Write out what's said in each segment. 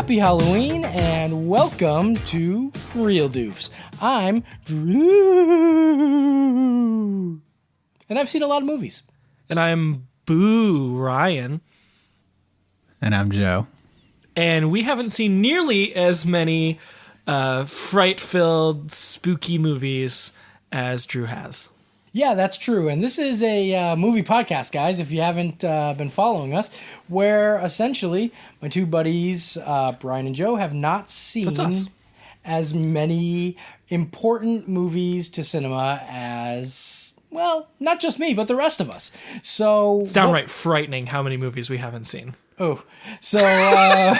Happy Halloween and welcome to Reel Doofs. I'm Drew. And I've seen a lot of movies. And I'm Boo Ryan. And I'm Joe. And we haven't seen nearly as many fright-filled, spooky movies as Drew has. Yeah, that's true. And this is a movie podcast, guys, if you haven't been following us, where essentially my two buddies, Brian and Joe, have not seen as many important movies to cinema as, well, not just me, but the rest of us. So it's downright frightening how many movies we haven't seen. Oh, so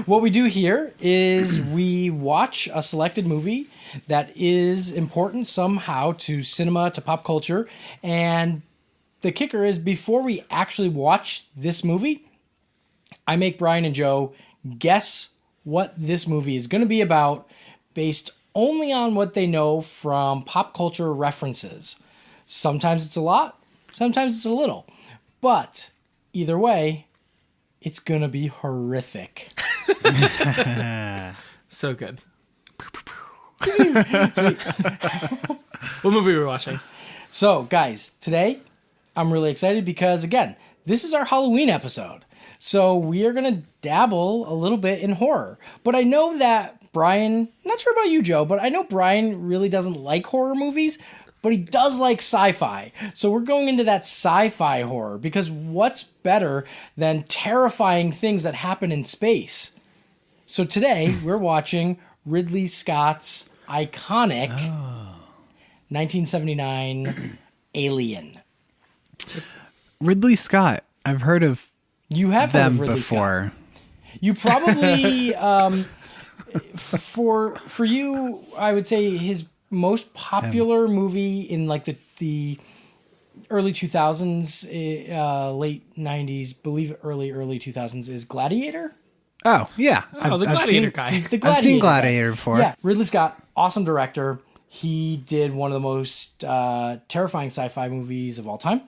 what we do here is we watch a selected movie that is important somehow to cinema, to pop culture. And the kicker is, before we actually watch this movie, I make Brian and Joe guess what this movie is going to be about based only on what they know from pop culture references. Sometimes it's a lot, sometimes it's a little. But either way, it's going to be horrific. So good. What movie are we watching? So, guys, today I'm really excited because, again, this is our Halloween episode. So we are going to dabble a little bit in horror. But I know that Brian, not sure about you, Joe, but I know Brian really doesn't like horror movies, but he does like sci-fi. So we're going into that sci-fi horror because what's better than terrifying things that happen in space? So today we're watching Ridley Scott's iconic 1979 Alien. Ridley Scott. I've heard of you have them heard of Ridley before. Scott. You probably for you, I would say his most popular movie in like the early 2000s, late 90s, believe early 2000s is Gladiator. Oh, yeah. Oh, the Gladiator guy. He's the Gladiator I've seen guy. Gladiator before. Yeah, Ridley Scott, awesome director. He did one of the most terrifying sci-fi movies of all time.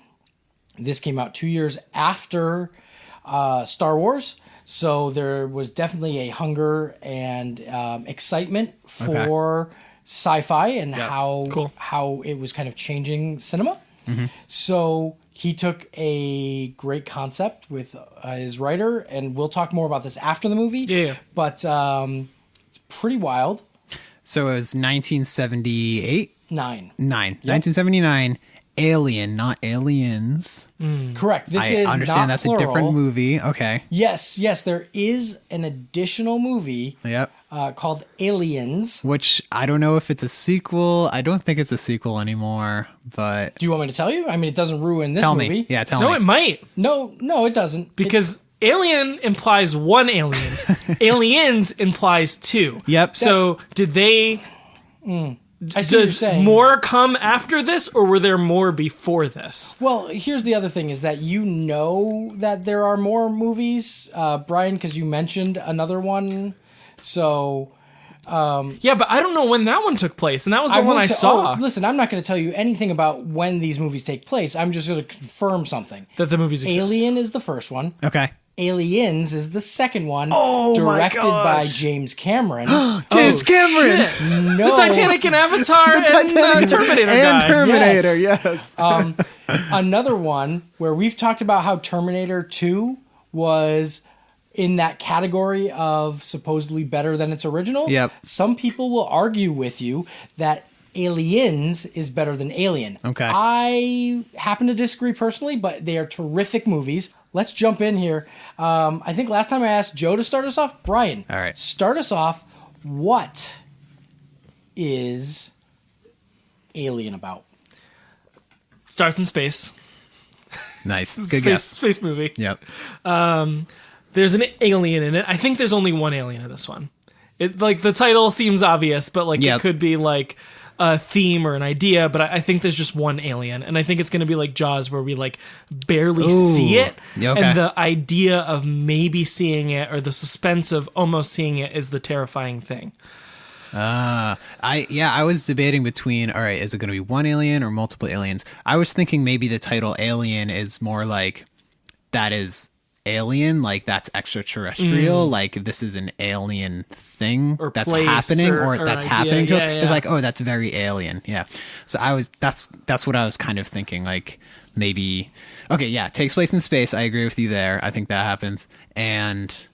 This came out 2 years after Star Wars, so there was definitely a hunger and excitement for sci-fi and how it was kind of changing cinema. Mm-hmm. So he took a great concept with his writer, and we'll talk more about this after the movie. Yeah. But it's pretty wild. So it was 1978? Nine. Yep. 1979. Alien, not Aliens. Correct. This I is understand not that's plural. a different movie. Okay. Yes. There is an additional movie Yep. called Aliens. Which I don't know if it's a sequel. I don't think it's a sequel anymore, but... Do you want me to tell you? I mean, it doesn't ruin this Tell movie. me. Yeah, tell me. No, it might. No, it doesn't. Because alien implies one alien. Aliens implies two. Yep. So did they... I see what you're Does saying. more come after this, or were there more before this? Well, here's the other thing is that you know that there are more movies, Brian, because you mentioned another one. So... Yeah, but I don't know when that one took place, and that was the one I saw. Oh, listen, I'm not going to tell you anything about when these movies take place. I'm just going to confirm something. That the movies exist. Alien is the first one. Okay. Aliens is the second one. Oh, my directed gosh. by James Cameron. James Cameron! Shit. No. The Titanic and Avatar and Terminator and guy. Terminator, yes. Another one where we've talked about how Terminator 2 was in that category of supposedly better than its original. Yep. Some people will argue with you that Aliens is better than Alien. Okay. I happen to disagree personally, but they are terrific movies. Let's jump in here. I think last time I asked Joe to start us off. Brian, All right. Start us off. What is Alien about? Starts in space. Nice. Good guess. Space movie. Yep. There's an alien in it. I think there's only one alien in this one. It like the title seems obvious, but like Yep. it could be like a theme or an idea. But I think there's just one alien, and I think it's going to be like Jaws, where we like barely see it, Yeah, okay. and the idea of maybe seeing it or the suspense of almost seeing it is the terrifying thing. I was debating between, all right, is it going to be one alien or multiple aliens? I was thinking maybe the title Alien is more like that is alien, like that's extraterrestrial, like this is an alien thing Or that's place happening or that's an happening idea. to us. Yeah, It's yeah. like, oh, that's very alien. Yeah. So that's what I was kind of thinking. Like maybe, okay, yeah, takes place in space. I agree with you there. I think that happens. And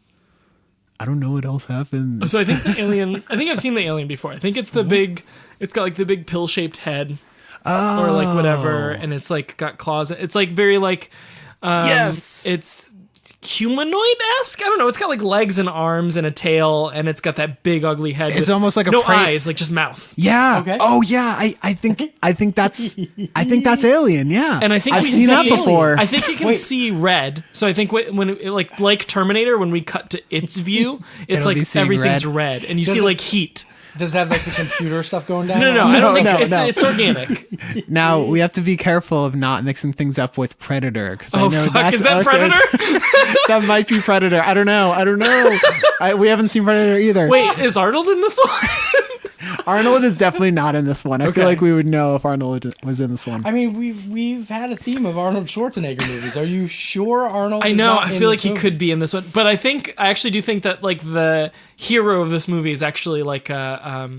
I don't know what else happens. So I think the alien. I think I've seen the alien before. I think it's the big. It's got like the big pill-shaped head, or like whatever, and it's like got claws. It's like very like. Yes. It's humanoid-esque. I don't know. It's got like legs and arms and a tail, and it's got that big ugly head. It's with almost like a no prey- eyes, like just mouth. Yeah. Okay. Oh yeah. I think that's alien. Yeah. And I think I've we seen that see- before. I think it can Wait. see red. So I think when it, like Terminator, when we cut to its view, it's It'll be like seeing everything's red. red, and you Does see it- like heat. Does it have like the computer stuff going down? No, I don't think no, it's, no. it's organic. Now we have to be careful of not mixing things up with Predator because I Oh know fuck, that's is that out there. Predator? That might be Predator. I don't know. We haven't seen Predator either. Wait, is Arnold in this one? Arnold is definitely not in this one. I Okay. feel like we would know if Arnold was in this one. I mean, we've had a theme of Arnold Schwarzenegger movies. Are you sure Arnold? I is know. not I in feel this like he movie? could be in this one, but I actually do think that like the hero of this movie is actually like a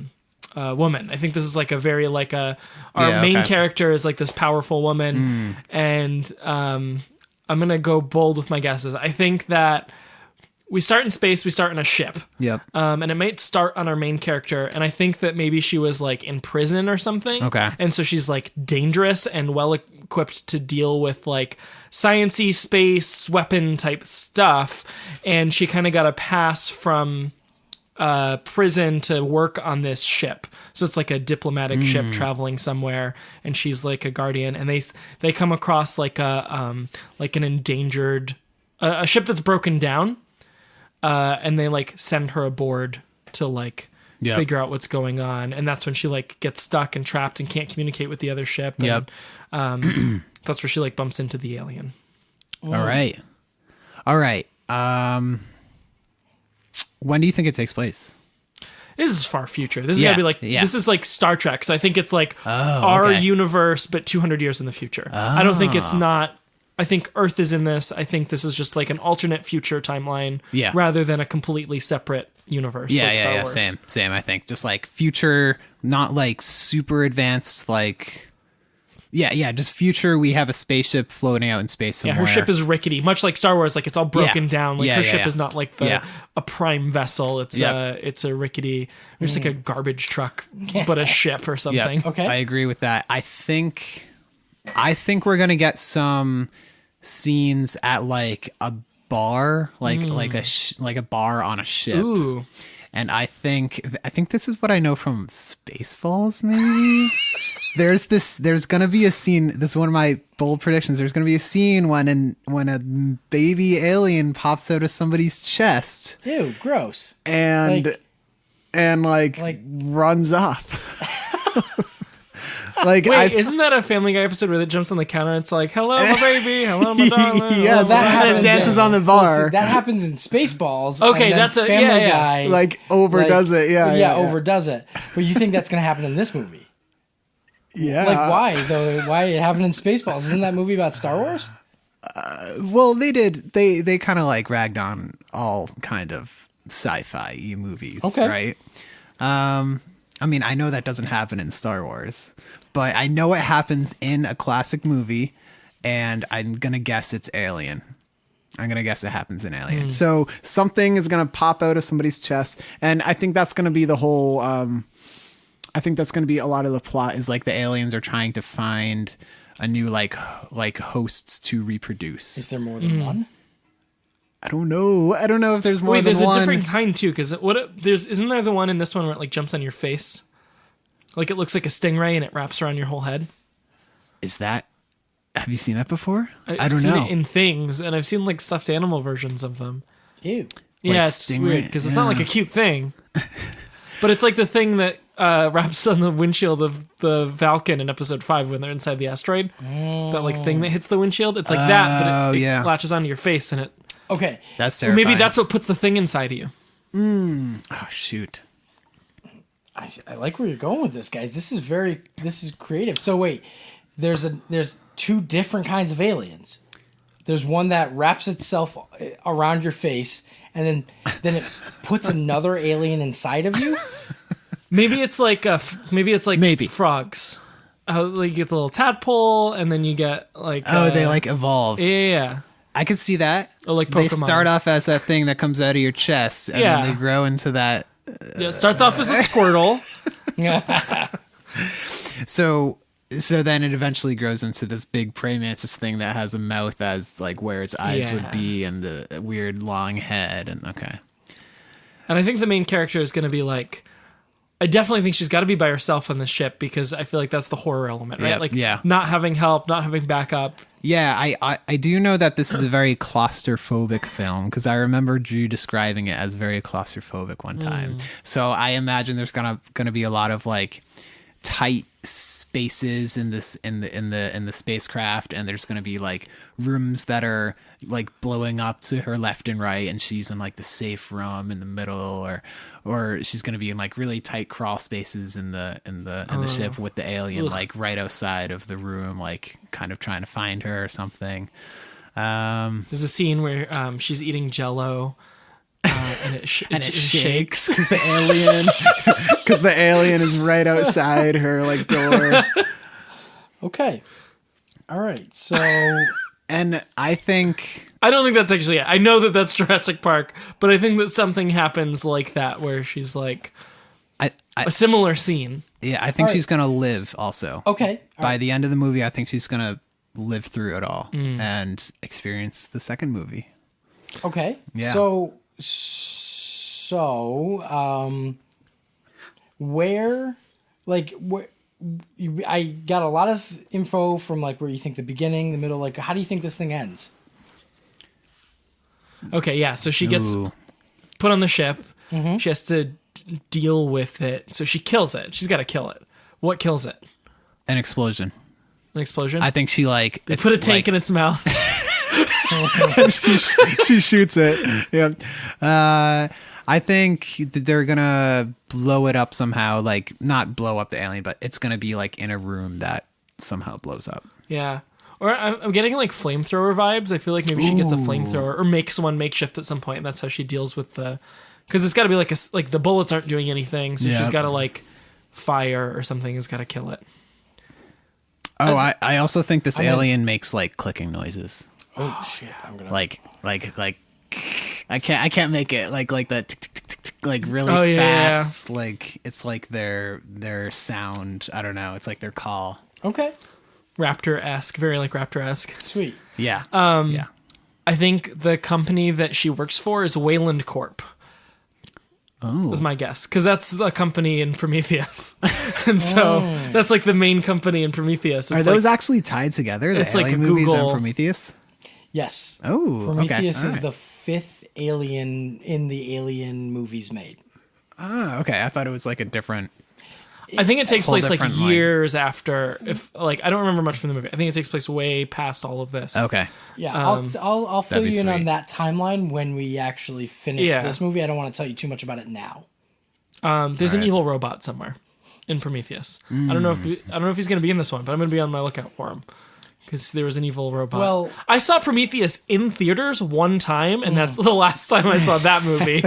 woman. I think this is like a very like our Yeah, main okay. character is like this powerful woman, and I'm gonna go bold with my guesses. I think that we start in space. We start in a ship. Yep. And it might start on our main character, and I think that maybe she was like in prison or something. Okay. And so she's like dangerous and well equipped to deal with like science-y space weapon type stuff, and she kind of got a pass from prison to work on this ship. So it's like a diplomatic ship traveling somewhere, and she's like a guardian, and they come across like an endangered a ship that's broken down. And they like send her aboard to like Yep. figure out what's going on, and that's when she like gets stuck and trapped and can't communicate with the other ship. And, Yep. That's where she like bumps into the alien. All right. When do you think it takes place? This is far future. This is Yeah, gotta be like yeah. this is like Star Trek. So I think it's like our okay. universe, but 200 years in the future. I don't think it's not. I think Earth is in this. I think this is just like an alternate future timeline, Yeah. rather than a completely separate universe. like Star Wars. Same. I think just like future, not like super advanced. Like, just future. We have a spaceship floating out in space Yeah, somewhere. her ship is rickety, much like Star Wars. Like it's all broken Yeah. down. Like Yeah, her yeah, ship yeah. is not like Yeah. a prime vessel. It's Yep. it's a rickety. There's like a garbage truck, but a ship or something. Okay. I agree with that. I think we're gonna get some scenes at like a bar, like a bar on a ship. Ooh, And I think this is what I know from Spaceballs, maybe. There's gonna be a scene. This is one of my bold predictions. There's gonna be a scene when a baby alien pops out of somebody's chest Ew, gross. and Like- runs off. Like wait, isn't that a Family Guy episode where it jumps on the counter? And it's like, "Hello, my baby. Hello, my darling." Yeah, hello, that my happens. darling." dances on the bar. Listen, that happens in Spaceballs. Okay, and then that's a- Family yeah, yeah. Guy. Like, overdoes it, yeah. overdoes it. But you think that's going to happen in this movie? Yeah. Like, why though? Why it happened in Spaceballs? Isn't that movie about Star Wars? Well, they did. They kind of like ragged on all kind of sci-fi movies, Okay. right? I mean, I know that doesn't happen in Star Wars, but I know it happens in a classic movie, and I'm gonna guess it's Alien. I'm gonna guess it happens in Alien. So something is gonna pop out of somebody's chest, and I think that's gonna be the whole. I think that's gonna be a lot of the plot. Is like the aliens are trying to find a new like hosts to reproduce. Is there more than one? I don't know. I don't know if there's more Wait, than there's one. a different kind too, because isn't there the one in this one where it like jumps on your face, like it looks like a stingray and it wraps around your whole head? Is that? Have you seen that before? I've I don't seen know. it in things, and I've seen like stuffed animal versions of them. Ew. Yeah, it's stingray, weird because it's not like yeah. a cute thing, but it's like the thing that wraps on the windshield of the Falcon in Episode 5 when they're inside the asteroid. That like thing that hits the windshield. It's like that, but it yeah. latches onto your face, and it. Okay. That's Or terrifying. maybe that's what puts the thing inside of you. Oh shoot. I like where you're going with this, guys. This is creative. So wait, there's two different kinds of aliens. There's one that wraps itself around your face, and then it puts another alien inside of you. Maybe it's like frogs. You get the little tadpole, and then you get like they like evolve. Yeah. I could see that. Or like They Pokemon. start off as that thing that comes out of your chest, and Yeah. then they grow into that. Yeah, it starts off as a Squirtle. So then it eventually grows into this big praying mantis thing that has a mouth as like where its eyes would be, and the weird long head. And okay. And I think the main character is going to be like, I definitely think she's got to be by herself on the ship, because I feel like that's the horror element, right? Yep, Like yeah. not having help, not having backup. Yeah, I do know that this is a very claustrophobic film, because I remember Drew describing it as very claustrophobic one time. So I imagine there's gonna be a lot of like tight spaces in the spacecraft, and there's gonna be like rooms that are like blowing up to her left and right, and she's in like the safe room in the middle, or she's gonna be in like really tight crawl spaces in the ship with the alien like right outside of the room, like kind of trying to find her or something. There's a scene where she's eating Jello, and it shakes because the alien is right outside her like door. Okay. All right. So And I don't think that's actually it. I know that that's Jurassic Park, but I think that something happens like that where she's like a similar scene. yeah, I think All she's gonna live also. okay. All By right. the end of the movie, I think she's gonna live through it all and experience the second movie. Okay. Yeah. Where I got a lot of info from like where you think the beginning, the middle, like how do you think this thing ends? Okay, yeah. So she gets Ooh. put on the ship. She has to deal with it. So she kills it. She's got to kill it. What kills it? An explosion. An explosion? I think she like they put a tank in its mouth. she shoots it. Yeah. I think they're gonna blow it up somehow. Like not blow up the alien, but it's gonna be like in a room that somehow blows up. Yeah. Or I'm getting like flamethrower vibes. I feel like maybe she gets a flamethrower or makes one makeshift at some point, and that's how she deals with because it's got to be like the bullets aren't doing anything, so she's got to like fire or something has got to kill it. Oh, I also think this alien makes like clicking noises. Oh shit! I'm gonna Like I can't make it like that tick, tick, tick, tick, tick, like really Oh, yeah, fast. Like it's like their sound. I don't know. It's like their call. Okay. Raptor-esque, very like Raptor-esque. Sweet. Yeah. Yeah. I think the company that she works for is Wayland Corp. Oh. Is my guess, because that's a company in Prometheus, and so that's like the main company in Prometheus. Are those actually tied together? The it's like alien movies Google- and Prometheus. Yes. Oh, Prometheus okay. is All the 5th alien in the Alien movies made. Oh, okay. I thought it was like a different. I think it takes whole place like different, like- years after. If like I don't remember much from the movie. I think it takes place way past all of this. Okay. Yeah, I'll fill that'd be you in on sweet. that timeline when we actually finish Yeah. this movie. I don't want to tell you too much about it now. There's an Alright. evil robot somewhere in Prometheus. I don't know if he's going to be in this one, but I'm going to be on my lookout for him because there was an evil robot. Well- I saw Prometheus in theaters one time, and that's the last time I saw that movie.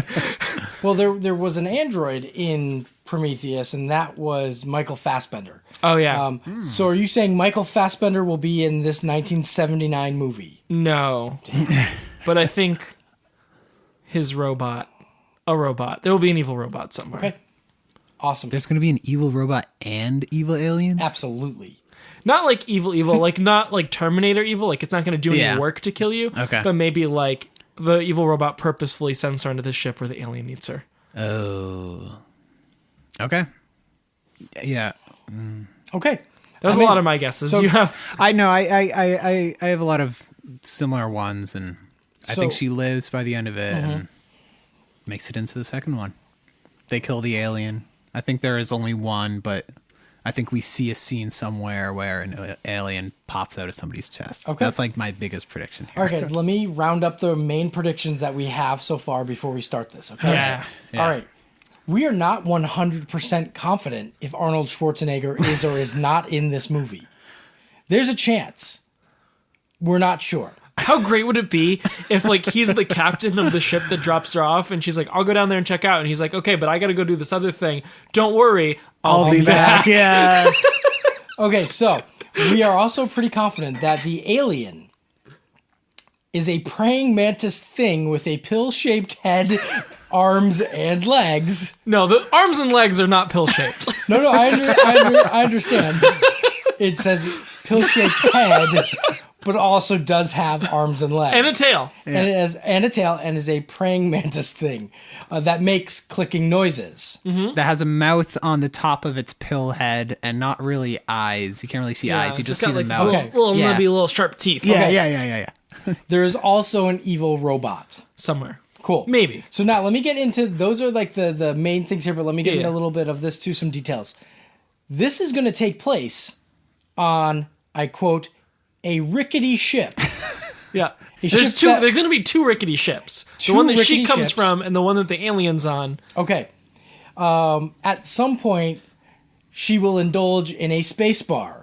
Well, there was an android in Prometheus, and that was Michael Fassbender. Oh yeah, So are you saying Michael Fassbender will be in this 1979 movie? no, but I think a robot. There will be an evil robot somewhere. Okay. Awesome. There's going to be an evil robot and evil aliens? Absolutely. Not like evil, like not like Terminator evil. Like it's not going to do any Yeah. work to kill you. Okay. But maybe like the evil robot purposefully sends her into the ship where the alien needs her. Oh. Okay. Yeah. Okay. That was a lot of my guesses. so- You have I know. I have a lot of similar ones, and I think So- she lives by the end of it and makes it into the second one. They kill the alien. I think there is only one, but I think we see a scene somewhere where an alien pops out of somebody's chest. Okay. That's like my biggest prediction here. All right, guys, let me round up the main predictions that we have so far before we start this, okay? Yeah. All right. We are not 100% confident if Arnold Schwarzenegger is or is not in this movie. There's a chance. We're not sure. How great would it be if like he's the captain of the ship that drops her off and she's like, I'll go down there and check out. And he's like, okay, but I got to go do this other thing. Don't worry. I'll be back. Yes. Okay, so we are also pretty confident that the alien is a praying mantis thing with a pill-shaped head, arms, and legs. No, the arms and legs are not pill shaped. No, I understand. It says pill-shaped head, but also does have arms and legs. And a tail. And it has a tail and is a praying mantis thing that makes clicking noises. That has a mouth on the top of its pill head and not really eyes. You can't really see eyes. You just see got, the like, mouth. Little, Yeah. maybe little sharp teeth. Yeah, Okay. yeah. There is also an evil robot. Somewhere. Cool. Maybe. So now let me get into, those are like the main things here, but let me get into a little bit of this too, some details. This is going to take place on, I quote, a rickety ship. Yeah. A There's ship two. that- There's going to be two rickety ships. The Two one that she rickety comes ships. from and the one that the alien's on. Okay. At some point, she will indulge in a space bar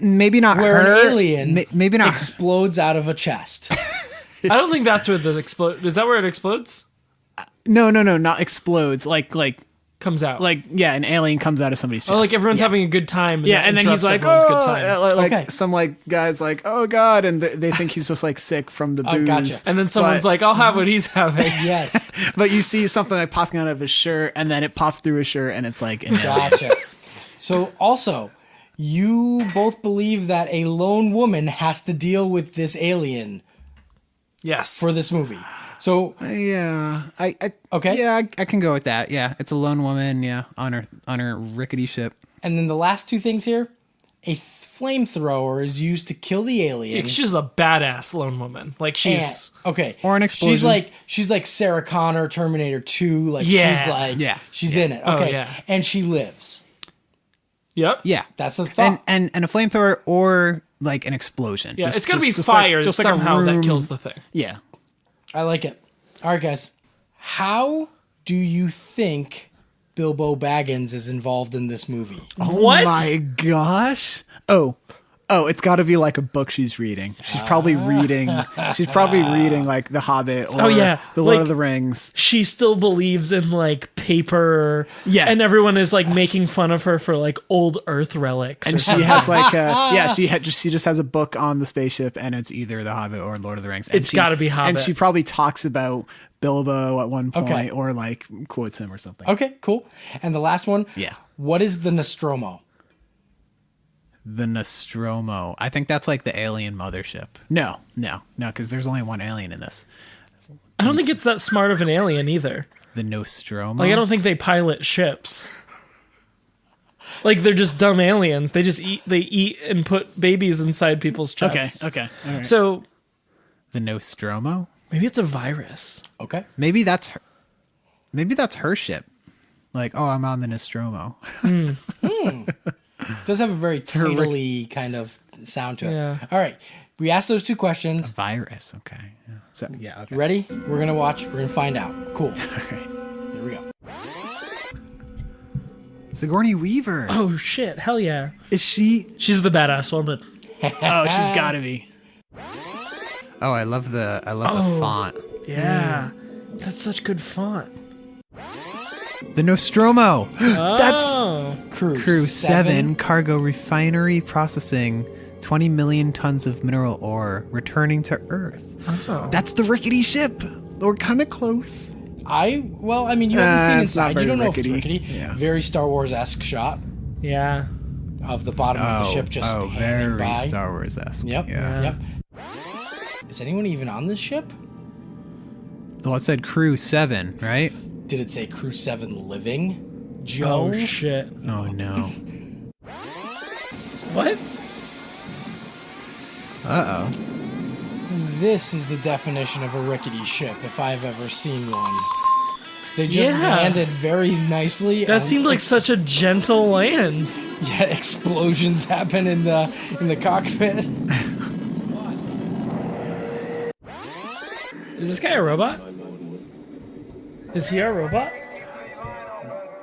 Maybe not where her. an alien Maybe not. explodes out of a chest. I don't think that's where the explode. Is that where it explodes? No, not explodes. Like, Comes out. yeah, an alien comes out of somebody's chest. Oh, like everyone's having a good time. Yeah, that and then he's interrupts like, everyone's oh, good time. like Okay. some like guys like, oh god, and they think he's just like sick from the booze. Gotcha. And then someone's But- like, I'll have what he's having. Yes. but you see something like popping out of his shirt, and then it pops through his shirt, and it's like an alien. Gotcha. So also, you both believe that a lone woman has to deal with this alien Yes. for this movie. So Yeah, I Okay. Yeah, I can go with that. Yeah, it's a lone woman. Yeah, on her rickety ship. and then the last two things here, a flamethrower is used to kill the alien. She's a badass lone woman. Like she's. And- okay. Or an explosion. She's like Sarah Connor, Terminator 2. Like Yeah. she's like she's Yeah. in it. Oh, Okay. yeah. And she lives. Yep. Yeah, That's the thought. and a flamethrower or like an explosion. Yeah. Just- it's gonna be just fire just like a somehow that room- kills the thing. Yeah. I like it. All right, guys. How do you think Bilbo Baggins is involved in this movie? What? Oh my gosh. Oh, it's got to be like a book she's reading. She's probably reading. She's probably reading like The Hobbit or yeah. The Lord Like- of the Rings. She still believes in like paper. Yeah. And everyone is like making fun of her for like old Earth relics. And she has like she just has a book on the spaceship, and it's either The Hobbit or Lord of the Rings. And It's gotta be Hobbit. And she probably talks about Bilbo at one point, Okay. or like quotes him or something. Okay, cool. And the last one. Yeah. What is the Nostromo? The Nostromo. I think that's like the alien mothership. No, because there's only one alien in this. I don't think it's that smart of an alien either. The Nostromo. Like I don't think they pilot ships. Like they're just dumb aliens. They just eat and put babies inside people's chests. Okay. All right. So The Nostromo. maybe it's a virus. Okay. Maybe that's her. Maybe that's her ship. Like, oh, I'm on the Nostromo. It does have a very titally kind of sound to it. Yeah. All right. We asked those two questions. Virus. Okay. Yeah. So yeah. Okay. Ready? We're going to watch. We're going to find out. Cool. All right. Here we go. Sigourney Weaver. Oh shit! Hell yeah! Is she? She's the badass woman. Oh, she's got to be. Oh, I love the font. Yeah, that's such good font. The Nostromo. That's Oh, Crew 7 cargo refinery processing 20 million tons of mineral ore returning to Earth. oh. That's the rickety ship. We're kind of close. Well, I mean, you haven't seen It's not inside. You very don't know rickety. if it's rickety. Yeah. Very Star Wars-esque shot yeah. of the bottom of the ship just panning very by. Star Wars-esque. Yep. Yeah. Yep. Is anyone even on this ship? Well, it said Crew 7, right? Did it say Crew 7 living? Joe? Oh shit! Oh, no. What? Uh-oh. This is the definition of a rickety ship, if I've ever seen one. They just Yeah. landed very nicely. That and seemed like such a gentle land. Yeah, explosions happen in the cockpit. Is this guy a robot? Is he a robot?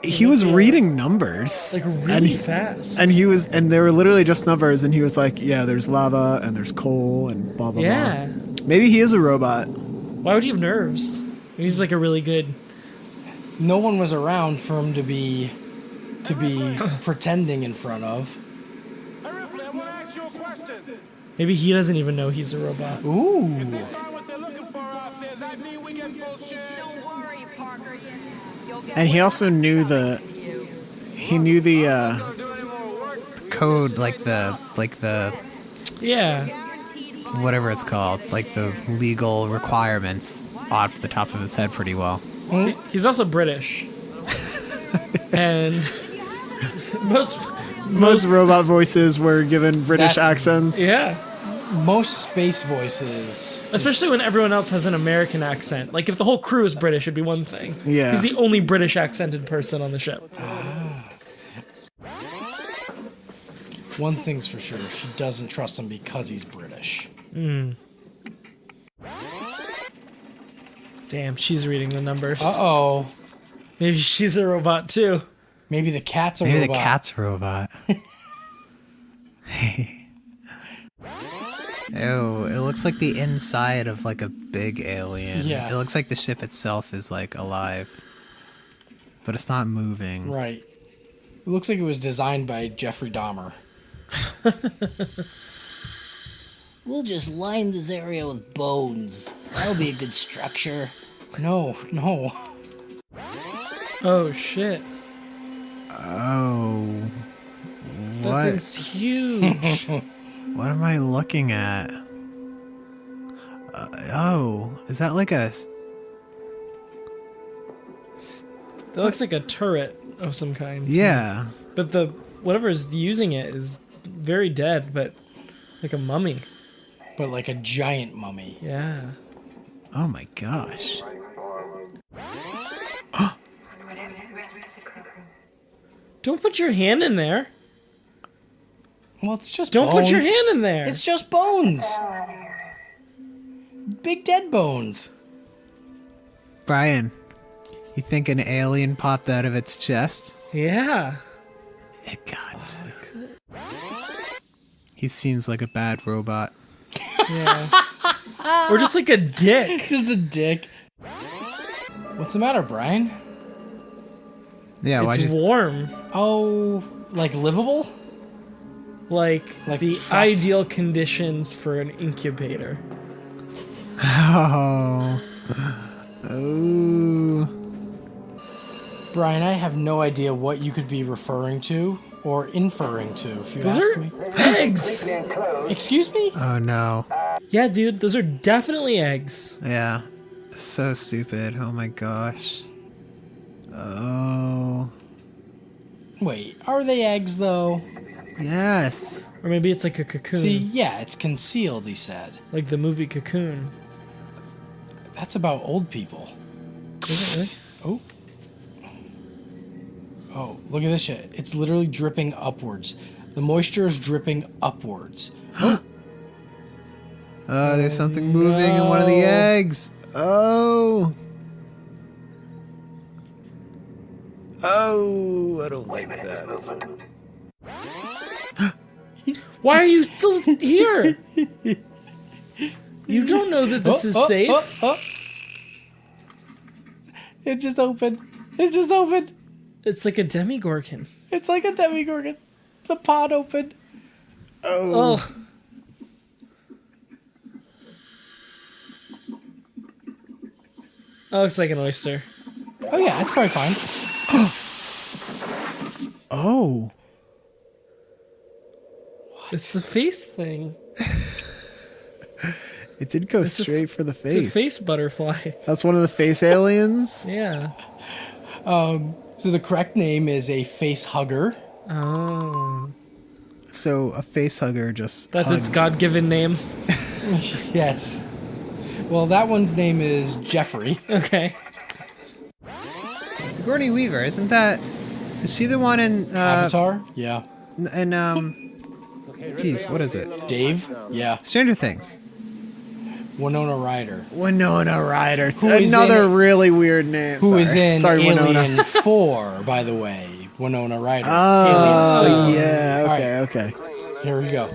he was reading numbers. Like really fast. And they were literally just numbers, and he was like, yeah, there's lava and there's coal and blah blah yeah. blah. Maybe he is a robot. Why would he have nerves? He's like a really good. No one was around for him to be pretending in front of. Maybe he doesn't even know he's a robot. Ooh. And he also knew the code, like the Yeah. whatever it's called, like the legal requirements off the top of his head pretty well. He's also British. And most robot voices were given British That's- accents. yeah. Most space voices. Especially when everyone else has an American accent. Like, if the whole crew is British, it'd be one thing. Yeah. He's the only British accented person on the ship. One thing's for sure, she doesn't trust him because he's British. Damn, she's reading the numbers. Uh-oh. Maybe she's a robot, too. Maybe the cat's a Maybe robot. the cat's a robot. Oh, it looks like the inside of like a big alien. Yeah. It looks like the ship itself is like alive. But it's not moving. Right. It looks like it was designed by Jeffrey Dahmer. We'll just line this area with bones. That'll be a good structure. No. Oh, shit. Oh. That What? thing's huge. What am I looking at? Oh, is that like a... That looks like a turret of some kind. Yeah. But the whatever's using it is very dead, but like a mummy. But like a giant mummy. Yeah. Oh my gosh. Don't put your hand in there. Well, it's just Don't bones. put your hand in there. It's just bones. Big dead bones. Brian, you think an alien popped out of its chest? Yeah. It got. He seems like a bad robot. Yeah. Or just like a dick. Just a dick. What's the matter, Brian? Yeah, why It's just... warm. Oh, like livable? Like Like the tra- ideal conditions for an incubator. Oh. Oh. Brian, I have no idea what you could be referring to or inferring to, if you Those ask are me. eggs. Excuse me? Oh no. Yeah, dude, those are definitely eggs. Yeah. So stupid. Oh my gosh. Oh. Wait, are they eggs, though? Yes. Or maybe it's like a cocoon. See, yeah, it's concealed, he said. Like the movie Cocoon. That's about old people. Is it really? Oh. Oh, look at this shit. It's literally dripping upwards. The moisture is dripping upwards. Oh, there's something moving in one of the no. eggs. Oh. Oh, I don't like that. Why are you still here? You don't know that this is safe. It just opened. It just opened. It's like a demigorgon. It's like a demigorgon. The pod opened. Oh. Oh, looks like an oyster. Oh yeah, that's probably fine. Oh. It's the face thing. It did go straight for the It's a face. face butterfly. That's one of the face aliens? Yeah. So the correct name is a face hugger. Oh. So a face hugger just That's its hugged. God-given name. Yes. Well, that one's name is Jeffrey. Okay. Sigourney Weaver, isn't that... Is she the one in... Avatar? Yeah. Jeez, what is it? Dave? Yeah. Stranger Things. Winona Ryder. Winona Ryder. is Another in- really weird name. Who is in Winona. Alien 4, by the way. Winona Ryder. Oh, Alien 4. yeah. All Okay, right. okay. Here we go.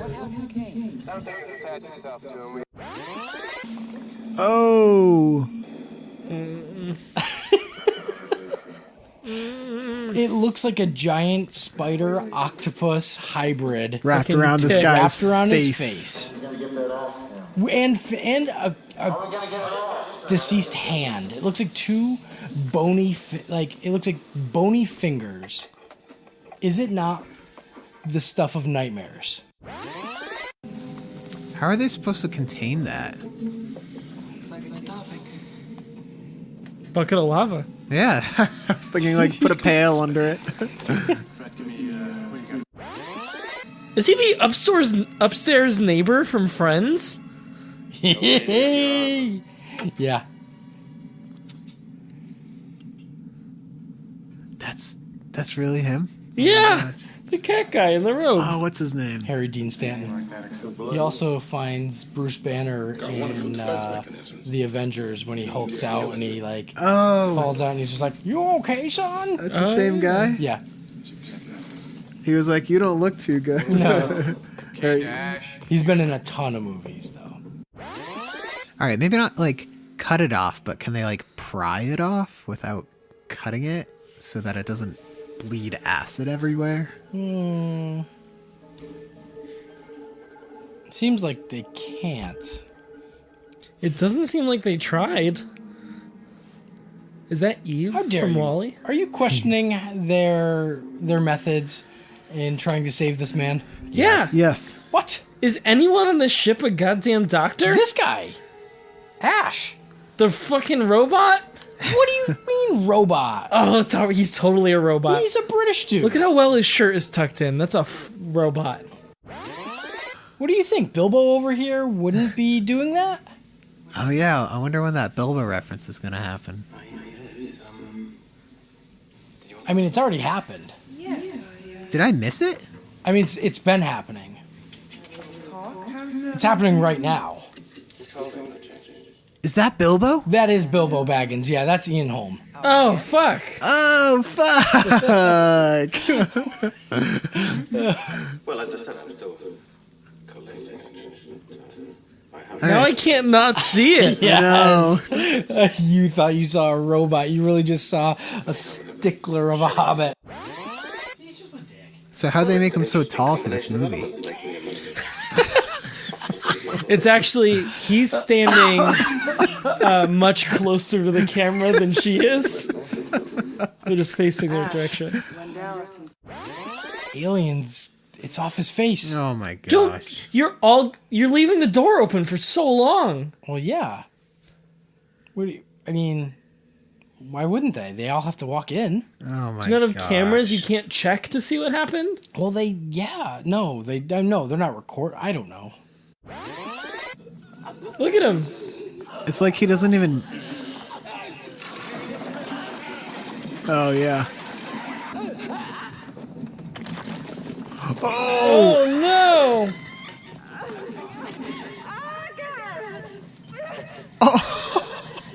Oh. It looks like a giant spider octopus hybrid Wrapped Fucking around this dick. guy's wrapped around face. his face. And a deceased hand. It looks like two bony, it looks like bony fingers. Is it not the stuff of nightmares? How are they supposed to contain that? Bucket of lava. Yeah. I was thinking, like, put a pail under it. Is he the upstairs neighbor from Friends? Yeah. That's really him? Yeah, the cat guy in the robe. Oh, what's his name? Harry Dean Stanton. He also finds Bruce Banner in the Avengers when he hulks out and he Oh, falls out and he's just like, "You okay, son?" that's the same guy? Yeah. He was like, you don't look too good. No. He's been in a ton of movies though. All right, maybe not, like, cut it off, but can they, like, pry it off without cutting it so that it doesn't bleed acid everywhere? Seems like they can't. It doesn't seem like they tried. Is that Eve How dare from you? Wall-E? Are you questioning their methods in trying to save this man? Yeah. Yes. What? Is anyone on the ship a goddamn doctor? This guy, Ash. The fucking robot? What do you mean, robot? Oh, he's totally a robot. He's a British dude. Look at how well his shirt is tucked in. That's a robot. What do you think? Bilbo over here wouldn't be doing that? Oh, yeah. I wonder when that Bilbo reference is going to happen. I mean, it's already happened. Did I miss it? I mean, it's been happening. It's happening right now. Is that Bilbo? That is Bilbo Baggins. Yeah, that's Ian Holm. Oh, fuck. Oh, fuck. Well, as I said, I was told. Now I can't not see it. No. You thought you saw a robot. You really just saw a stickler of a hobbit. He's just a dick. So how'd they make him so tall for this movie? It's actually, he's standing much closer to the camera than she is. They're just facing their direction. Aliens, it's off his face. Oh, my Don't, gosh. you're leaving the door open for so long. Well, yeah. I mean, why wouldn't they? They all have to walk in. Oh, my You don't have gosh. cameras, you can't check to see what happened? Well, no, they're not I don't know. Look at him. It's like he doesn't even... Oh, yeah. Oh, no.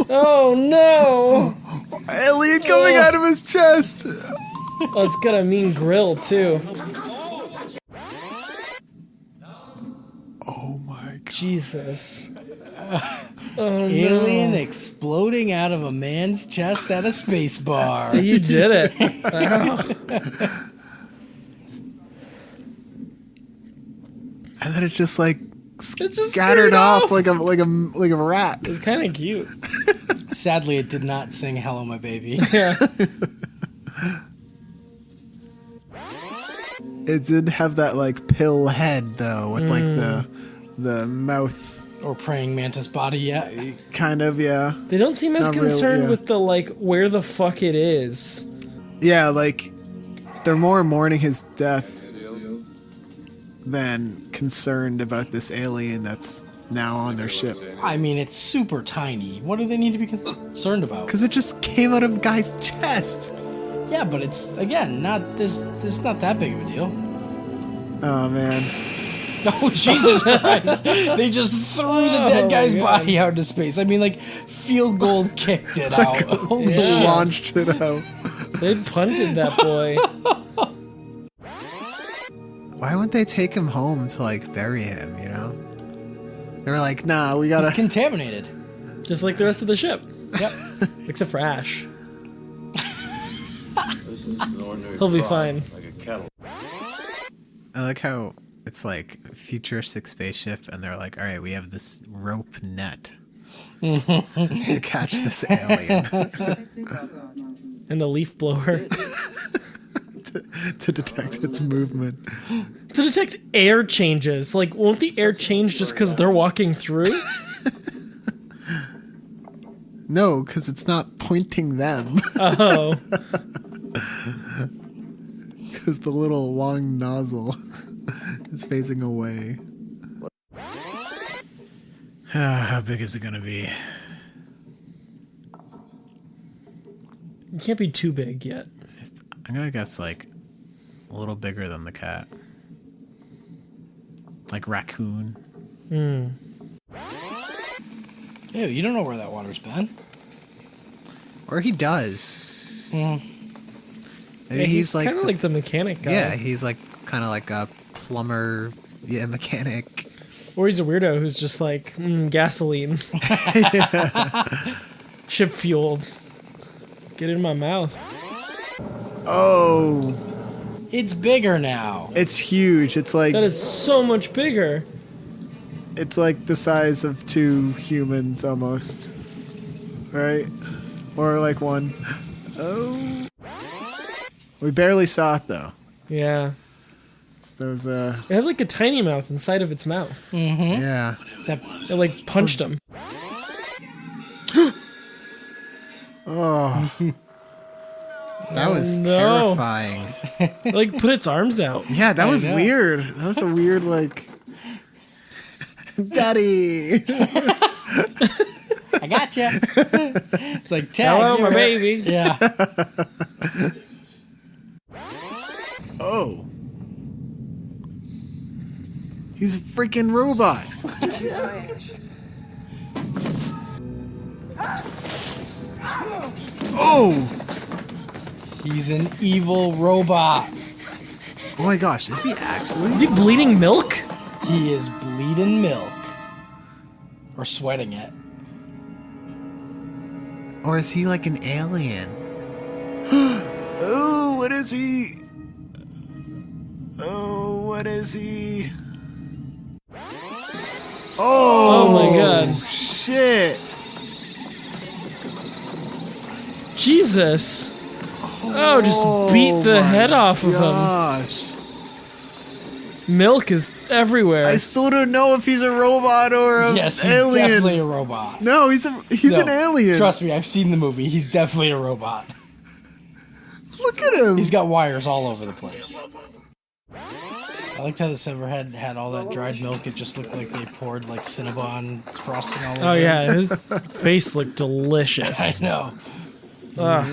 Oh, no. Alien coming out of his chest. Oh, it's got a mean grill, too. Oh, my God. Jesus. Oh, Alien no. exploding out of a man's chest at a space bar. You did it. Wow. And then it's just like It just scattered scurried off like a rat. It's kind of cute. Sadly, it did not sing "Hello, My Baby." Yeah. It did have that like pill head though, with like the mouth Or praying mantis body yet. kind of, yeah. They don't seem as Not really, concerned yeah. with the, like, where the fuck it is. Yeah, like they're more mourning his death than concerned about this alien that's now on their ship. I mean, it's super tiny. What do they need to be concerned about? Because it just came out of a guy's chest. Yeah, but it's again not there's not that big of a deal. Oh man. Oh, Jesus Christ. They just threw the dead guy's body out into space. I mean, like, field goal kicked it out. Holy shit. Launched it out. They punted that boy. Why wouldn't they take him home to like bury him? You know, they were like, nah, we gotta. He's contaminated. Just like the rest of the ship. Yep. Except for Ash. This is an ordinary He'll be frog, fine. Like a kettle. I like how it's like a futuristic spaceship, and they're like, all right, we have this rope net to catch this alien And a leaf blower. to detect its movement. To detect air changes. Like, won't the air change just because they're walking through? No, because it's not pointing them. Oh. Because the little long nozzle is facing away. How big is it gonna be? It can't be too big yet. I'm gonna guess like a little bigger than the cat. Like raccoon. Ew, you don't know where that water's been. Or he does. Maybe Yeah, he's like, kind of like the mechanic guy. yeah, he's like kind of like a plumber, mechanic. Or he's a weirdo who's just like, gasoline. Ship fuel. Get it in my mouth. Oh, It's bigger now. it's huge. It's like That is so much bigger. it's like the size of 2 humans almost. Right? Or like one. Oh. We barely saw it though. Yeah. It's those It had like a tiny mouth inside of its mouth. yeah. It like punched him. Oh. That was No. terrifying. It like put its arms out. Yeah, that was know. weird. That was a weird like Daddy. I gotcha. It's like, tag. Hello, my you're- baby. Yeah. Oh. He's a freaking robot. Oh! He's an evil robot. Oh my gosh, is he actually? Is he bleeding milk? He is bleeding milk. Or sweating it. Or is he like an alien? Oh, what is he? Oh, what is he? Oh my god. Shit. Jesus. Oh, just beat the head off of him. Gosh. Milk is everywhere. I still don't know if he's a robot or an Yes, he's alien. definitely a robot. No, he's No, an alien. Trust me, I've seen the movie. He's definitely a robot. Look at him. He's got wires all over the place. I liked how the Severhead had all that dried milk. It just looked like they poured like Cinnabon frosting all over Oh it. yeah, his face looked I delicious. know. Ugh.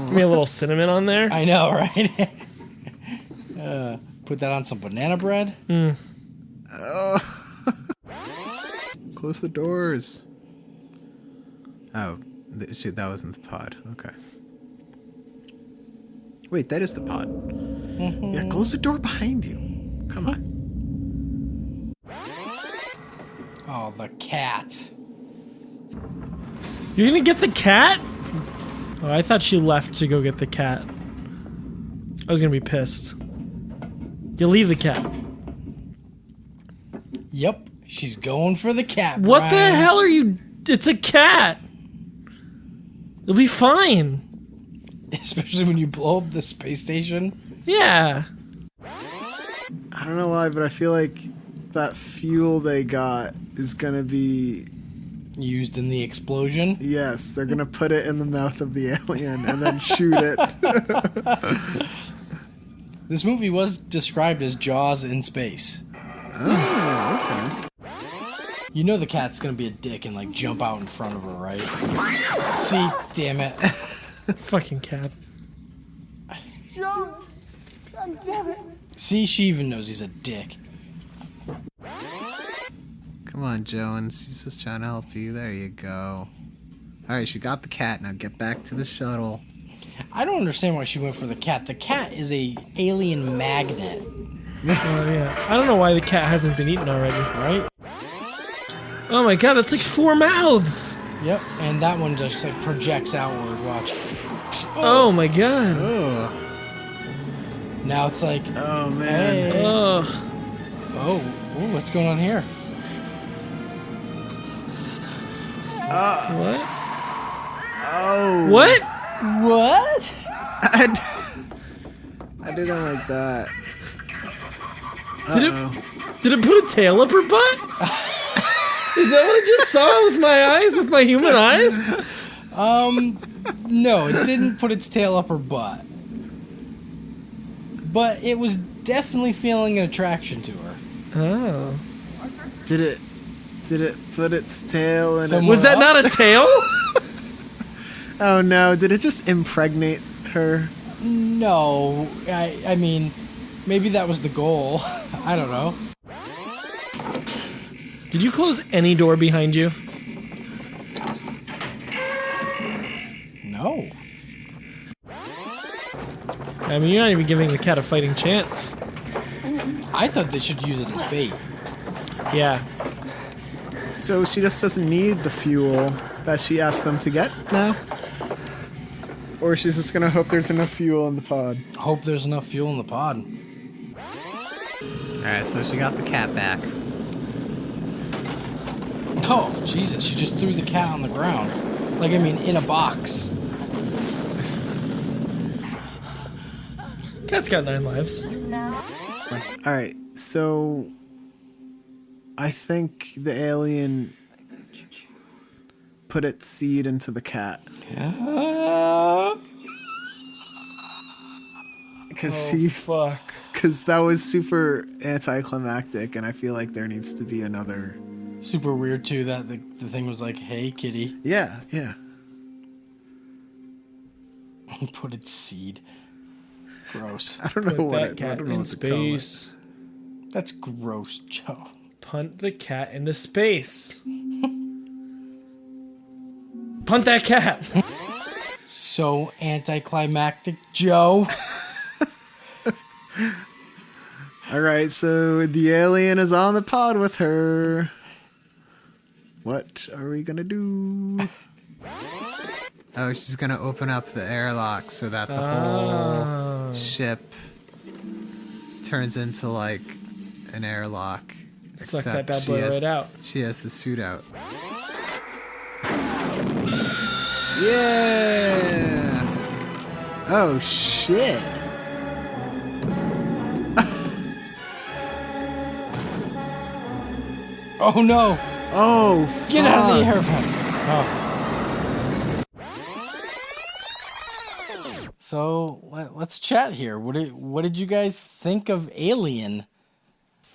Give me a little cinnamon on there. I know, right? Put that on some banana bread. Close the doors. Oh, shoot, that wasn't the pod. Okay. Wait, that is the pod. Yeah, close the door behind you. Come on. Oh, the cat. You're gonna get the cat? Oh, I thought she left to go get the cat. I was gonna be pissed. You leave the cat. Yep, she's going for the cat. What the Brian. hell are you? It's a cat. It'll be fine. Especially when you blow up the space station. Yeah. I don't know why, but I feel like that fuel they got is gonna be... Used in the explosion. Yes, they're gonna put it in the mouth of the alien and then shoot it. This movie was described as Jaws in space. Oh, okay. You know the cat's gonna be a dick and like jump out in front of her, right? See, damn it. Fucking cat. See, she even knows he's a dick. Come on, Joe, and she's just trying to help you. There you go. All right, she got the cat. Now get back to the shuttle. I don't understand why she went for the cat. The cat is a alien magnet, Oh, yeah. I don't know why the cat hasn't been eaten already. right? Oh my god, that's like 4 mouths. Yep. And that one just like projects outward. Watch. Oh my god. Oh, Now it's like, oh man. hey. Ugh. Oh, ooh, what's going on here? What? Oh. What? What? I didn't like that. Did it put a tail up her butt? Is that what I just saw with my eyes, with my human eyes? No, it didn't put its tail up her butt. But it was definitely feeling an attraction to her. Oh. Did it put its tail in Some- it? Was that not a tail? Oh no, did it just impregnate her? No, I mean, maybe that was the goal. I don't know. Did you close any door behind you? No. I mean, you're not even giving the cat a fighting chance. I thought they should use it as bait. Yeah. So she just doesn't need the fuel that she asked them to get now? Or she's just gonna hope there's enough fuel in the pod? Hope there's enough fuel in the pod. Alright, so she got the cat back. Oh, Jesus, she just threw the cat on the ground. Like, I mean, in a box. Cat's got 9 lives. Alright, so I think the alien put its seed into the cat. Fuck. Because that was super anticlimactic, and I feel like there needs to be another. Super weird, too, that the thing was like, hey, kitty. Yeah. Put its seed. Gross. I don't know Put what that it, cat I don't know in what to call it. space. That's gross, Joe. Punt the cat into space. Punt that cat. So anticlimactic, Joe. Alright, so the alien is on the pod with her. What are we gonna do? Oh, she's gonna open up the airlock so that the whole ship turns into like an airlock. Suck that Except bad she boy has- right out. She has the suit out. Yeah! Oh shit! Oh, no. Oh, Get out of the fuck. airplane. Oh. So let's chat here. What did you guys think of Alien?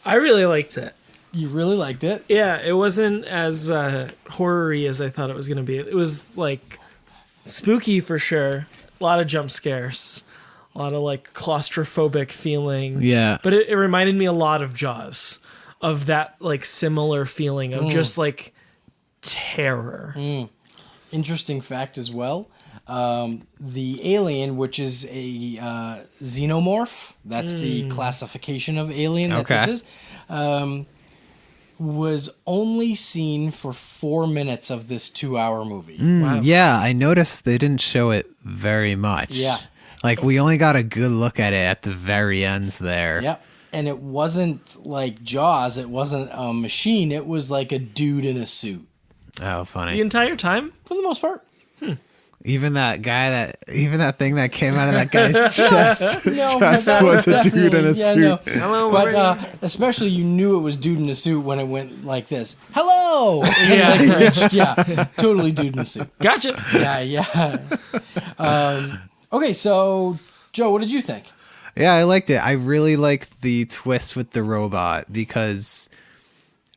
I really liked it. You really liked it? Yeah, it wasn't as horror-y as I thought it was going to be. It was, like, spooky for sure. A lot of jump scares. A lot of, like, claustrophobic feeling. Yeah. But it reminded me a lot of Jaws. Of that, like, similar feeling of just, like, terror. Interesting fact as well. The alien, which is a xenomorph, that's the classification of alien that this is, was only seen for 4 minutes of this 2-hour movie. Wow. Yeah, I noticed they didn't show it very much. Yeah. Like, we only got a good look at it at the very ends there. Yep. And it wasn't like Jaws. It wasn't a machine. It was like a dude in a suit. Oh, The funny. entire time? For the most part. Even that thing that came out of that guy's chest. No, Just that was a dude in a definitely- yeah, suit. no. Hello, But especially you knew it was dude in a suit when it went like this. Hello! Yeah. And, like, reached, yeah, totally dude in a suit. Gotcha. Yeah. Okay, so Joe, what did you think? Yeah, I liked it. I really liked the twist with the robot because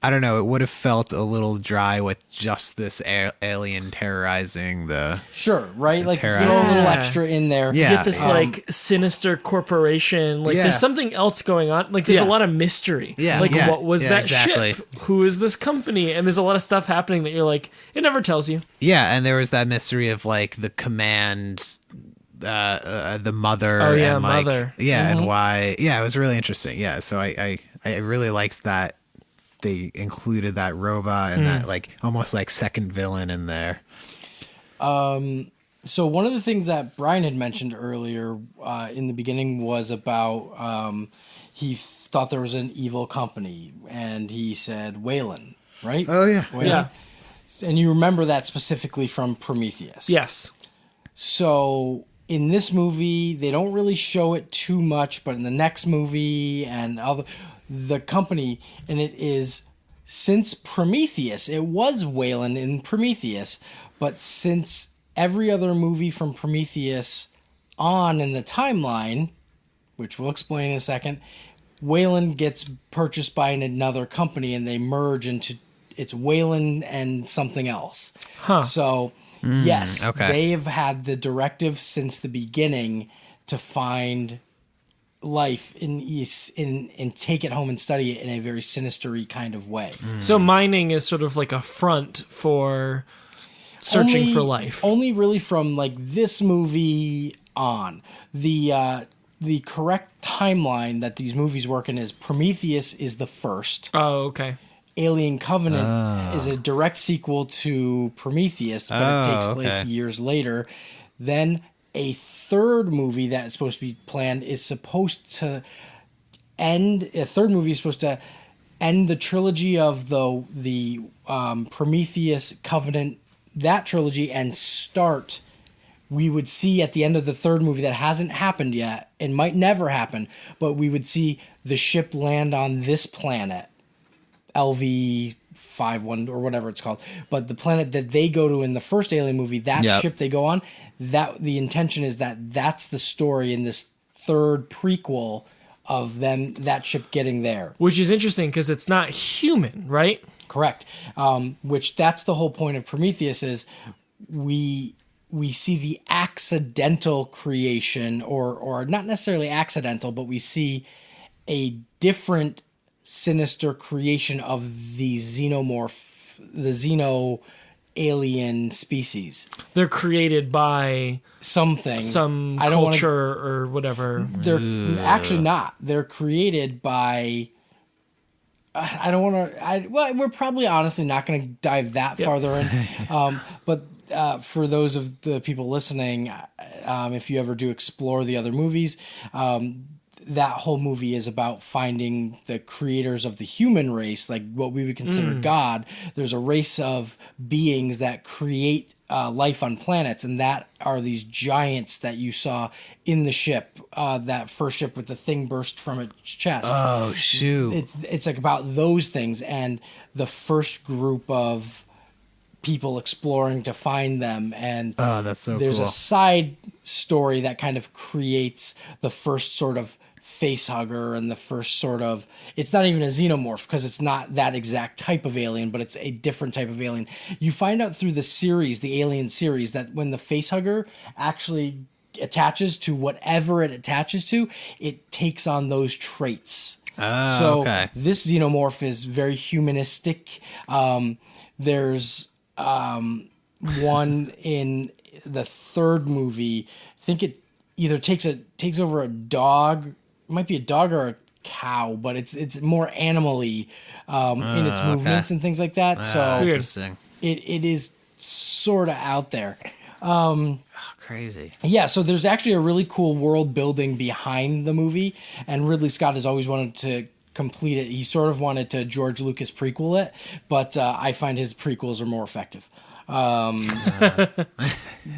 I don't know. It would have felt a little dry with just this alien terrorizing the. Sure, right? Like throw a terrorizing. little Yeah. extra in there. Yeah. Get this like sinister corporation. Like Yeah. there's something else going on. Like there's Yeah. a lot of mystery. Yeah, Like yeah, what was yeah, that exactly. ship? Who is this company? And there's a lot of stuff happening that you're like, it never tells you. Yeah, and there was that mystery of like the command, the mother. Oh, yeah, and, like, mother. Yeah, and why? Yeah, it was really interesting. Yeah, so I really liked that they included that robot and that like almost like second villain in there. So one of the things that Brian had mentioned earlier in the beginning was about he thought there was an evil company, and he said Wayland, right? Oh, yeah. Wayland. Yeah. And you remember that specifically from Prometheus. Yes. So in this movie, they don't really show it too much, but in the next movie and the company, and it is since Prometheus, it was Wayland in Prometheus, but since every other movie from Prometheus on in the timeline, which we'll explain in a second, Wayland gets purchased by another company and they merge into it's Wayland and something else. Huh. So yes, okay. they've had the directive since the beginning to find life and take it home and study it in a very sinister-y kind of way. So mining is sort of like a front for searching for life. Only really from like this movie on. The correct timeline that these movies work in is Prometheus is the first. Oh, okay. Alien Covenant is a direct sequel to Prometheus, but it takes place okay. years later. Then a third movie that is supposed to be planned is supposed to end. A third movie is supposed to end the trilogy of the Prometheus Covenant, that trilogy, and start. We would see at the end of the third movie that hasn't happened yet and might never happen, but we would see the ship land on this planet, LV-51 or whatever it's called. But the planet that they go to in the first Alien movie, that Yep. ship they go on, that the intention is that that's the story in this third prequel of them, that ship getting there. Which is interesting because it's not human, right? Correct. Which that's the whole point of Prometheus is we see the accidental creation or not necessarily accidental, but we see a different sinister creation of the xenomorph, the xeno alien species. They're created by Something. some I don't wanna- culture or whatever. They're actually not. They're created by. I don't want to. Well, we're probably honestly not going to dive that farther in. But for those of the people listening, if you ever do explore the other movies, that whole movie is about finding the creators of the human race, like what we would consider God. There's a race of beings that create life on planets, and that are these giants that you saw in the ship, that first ship with the thing burst from its chest. Oh shoot! It's like about those things, and the first group of people exploring to find them, and Oh, that's so there's cool. a side story that kind of creates the first sort of face hugger and the first sort of, it's not even a xenomorph because it's not that exact type of alien, but it's a different type of alien. You find out through the series, the Alien series, that when the face hugger actually attaches to whatever it attaches to, it takes on those traits. So okay. this xenomorph is very humanistic. There's one in the third movie. I think it either takes over a dog. It might be a dog or a cow, but it's more animally in its movements and things like that. So Interesting. it is sort of out there. Crazy. Yeah, so there's actually a really cool world building behind the movie, and Ridley Scott has always wanted to complete it. He sort of wanted to George Lucas prequel it, but I find his prequels are more effective.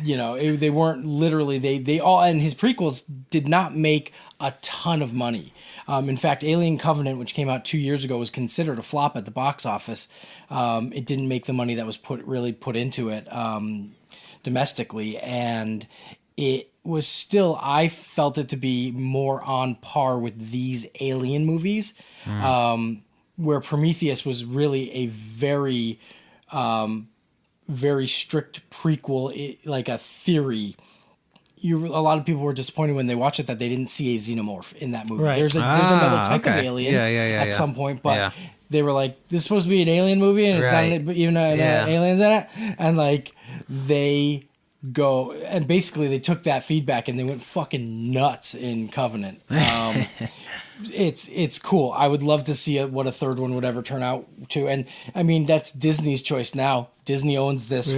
You know, they weren't literally, they all, and his prequels did not make a ton of money. In fact, Alien Covenant, which came out 2 years ago, was considered a flop at the box office. It didn't make the money that was put into it domestically, and it was still, I felt it to be more on par with these Alien movies. where Prometheus was really a very very strict prequel, like a theory. A lot of people were disappointed when they watched it that they didn't see a xenomorph in that movie. Right. There's another type of okay. alien Yeah, at some point, but Yeah. they were like, "This is supposed to be an alien movie, and it's Right. not even aliens in it." And like they go and basically they took that feedback and they went fucking nuts in Covenant. It's cool. I would love to see what a third one would ever turn out to. And I mean, that's Disney's choice now. Disney owns this,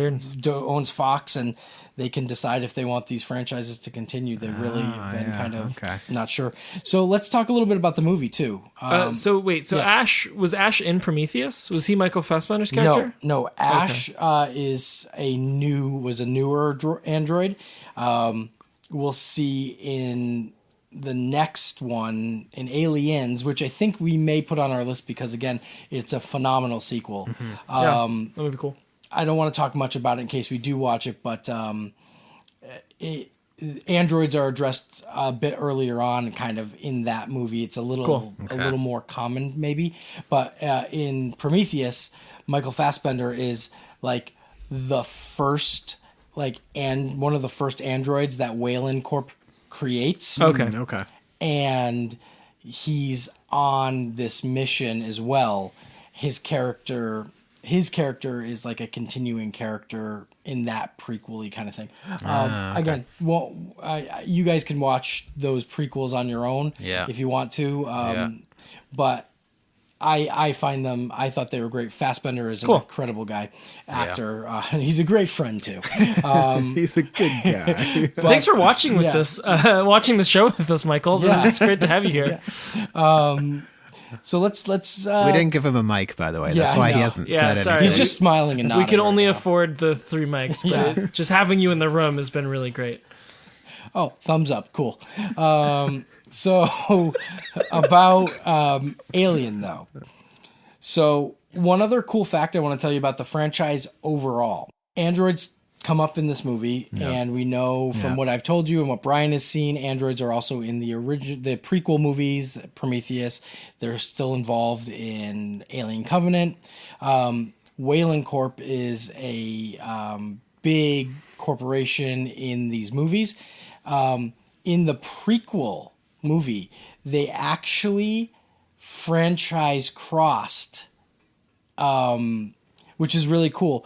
owns Fox, and they can decide if they want these franchises to continue. They've really been kind of not sure. So let's talk a little bit about the movie too. So wait, so yes. Ash in Prometheus? Was he Michael Fassbender's character? No. Ash was a newer android. We'll see in the next one in Aliens, which I think we may put on our list because again, it's a phenomenal sequel. That would be cool. I don't want to talk much about it in case we do watch it, but androids are addressed a bit earlier on, kind of in that movie. It's a little more common, maybe. But in Prometheus, Michael Fassbender is like the first, and one of the first androids that Wayland Corp creates. Okay. And he's on this mission as well. His character is like a continuing character in that prequel-y kind of thing. Again, you guys can watch those prequels on your own if you want to. But I find them, I thought they were great. Fassbender is an incredible actor. He's a great friend too. He's a good guy. Thanks for watching with this, watching the show with us, Michael. It's great to have you here. So let's. We didn't give him a mic, by the way. That's I why he know. hasn't Yeah, said sorry. anything. He's just smiling and nodding. We can only right now. afford the 3 mics, but just having you in the room has been really great. Oh, thumbs up. Cool. So about Alien, though. So one other cool fact I want to tell you about the franchise overall. Androids come up in this movie, and we know from what I've told you and what Brian has seen, androids are also in the prequel movies, Prometheus. They're still involved in Alien Covenant. Wayland Corp is a big corporation in these movies. In the prequel movie, they actually franchise crossed, which is really cool,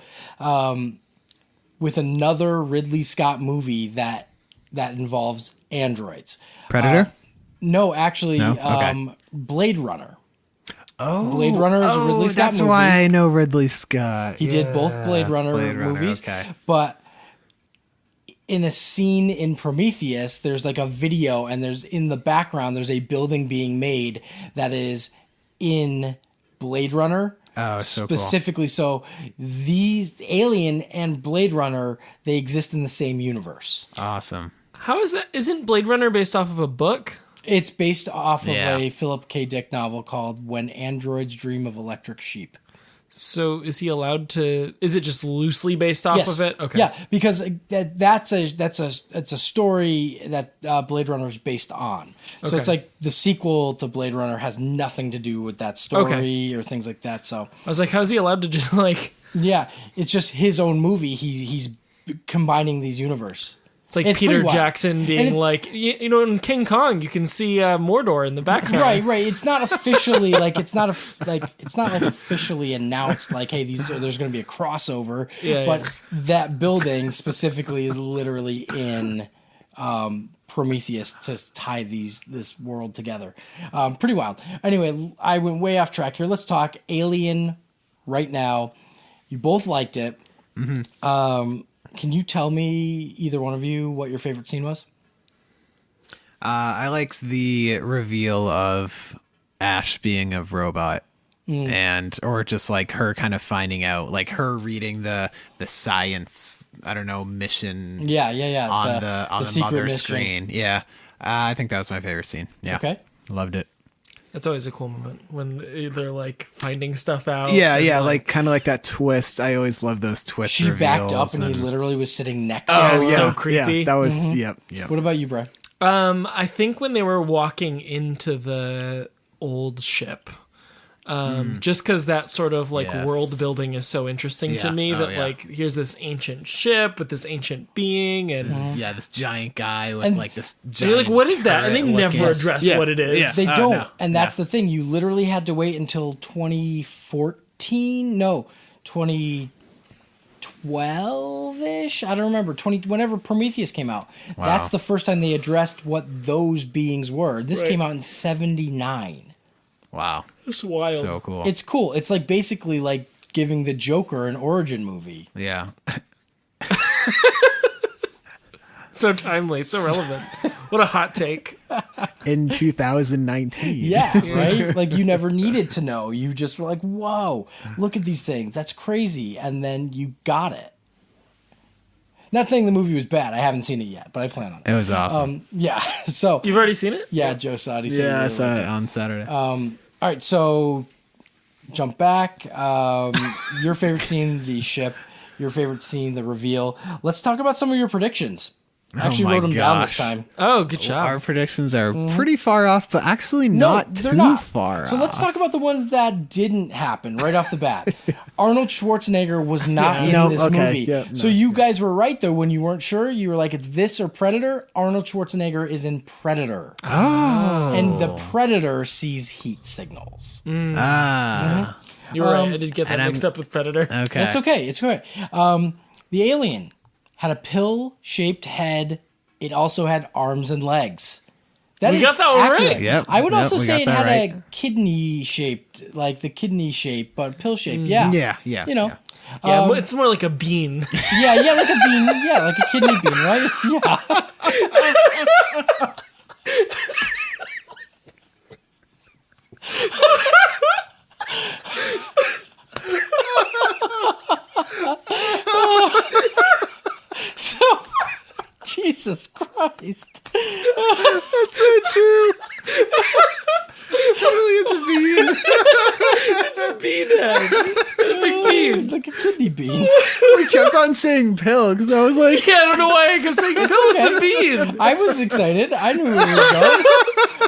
with another Ridley Scott movie that involves androids. Predator? No, actually, No? Okay. Blade Runner. Blade Runner is a Ridley Scott that's movie. why I know Ridley Scott. He did both Blade Runner movies. Okay. But in a scene in Prometheus, there's like a video, and there's in the background, there's a building being made that is in Blade Runner. Oh, so cool. Specifically, so these Alien and Blade Runner, they exist in the same universe. Awesome. How is that? Isn't Blade Runner based off of a book? It's based off of Yeah. a Philip K. Dick novel called When Androids Dream of Electric Sheep. So is he allowed to? Is it just loosely based off of it? Okay. Yeah, because that's a story that Blade Runner is based on. So Okay. it's like the sequel to Blade Runner has nothing to do with that story or things like that. So I was like, how's he allowed to just like? yeah, it's just his own movie. He's combining these universe. It's like It's Peter pretty wild. Jackson being And it- like, you know, in King Kong, you can see Mordor in the background. Right. It's not officially it's not officially announced like, hey, there's going to be a crossover. Yeah, but that building specifically is literally in Prometheus to tie this world together. Pretty wild. Anyway, I went way off track here. Let's talk Alien right now. You both liked it. Mm-hmm. Can you tell me, either one of you, what your favorite scene was? I liked the reveal of Ash being a robot. Or just like her kind of finding out, like her reading the science, I don't know, mission. Yeah. On the secret mother mission. screen. Yeah. I think that was my favorite scene. Yeah. Okay. Loved it. That's always a cool moment when they're like finding stuff out. Yeah, like kind of like that twist. I always love those twists. She backed up reveals and he literally was sitting next to Oh, her. yeah. So creepy. Yeah, that was yep. What about you, Brian? I think when they were walking into the old ship, Just because that sort of like Yes. world building is so interesting to Yeah. me Oh, that yeah. like here's this ancient ship with this ancient being and Yeah, this giant guy with And- like this and giant. you're like, what is that? And they turret never looking- address Yeah. what it is. Yeah. They Oh, don't, no. and that's the thing. You literally had to wait until 2014. No, 2012-ish. I don't remember. Whenever Prometheus came out. Wow. That's the first time they addressed what those beings were. This Right. came out in 79. Wow, It's wild. so cool. It's cool. It's like basically like giving the Joker an origin movie. yeah. So timely, so relevant. What a hot take. In 2019. Yeah, right? Like you never needed to know. You just were like, whoa, look at these things. That's crazy. And then you got it. Not saying the movie was bad. I haven't seen it yet, but I plan on it. It was awesome. Yeah. So, You've already seen it? yeah, Joe saw it. He said he yeah, I really saw liked it on Saturday. All right, so jump back. Your favorite scene, the ship. Your favorite scene, the reveal. Let's talk about some of your predictions. I actually my wrote them down this gosh. time. Oh, good job. Our predictions are pretty far off, but actually No, not they're too not. far So off. let's talk about the ones that didn't happen right off the bat. Arnold Schwarzenegger was not in No, this okay, movie. yeah, So no, you guys were right, though, when you weren't sure. You were like, it's this or Predator. Arnold Schwarzenegger is in Predator. Oh. And the Predator sees heat signals. Ah, You're right. I did get that and I'm- mixed up with Predator. okay. It's okay. It's okay. The alien had a pill-shaped head. It also had arms and legs. That We is got that one accurate. right. Yep, I would yep, also we say got it had that a right. kidney-shaped, like the kidney shape, but pill-shaped. Yeah. Yeah, You know. yeah. Yeah, it's more like a bean. Yeah, like a bean. Yeah, like a kidney bean, right? Yeah. So, Jesus Christ. so true. Totally is a bean. It's a bean head. It's got a big bean. Like a kidney bean. We kept on saying pill because I was like, Yeah, I don't know why I kept saying, no, it's a bean. I was excited. I knew where we were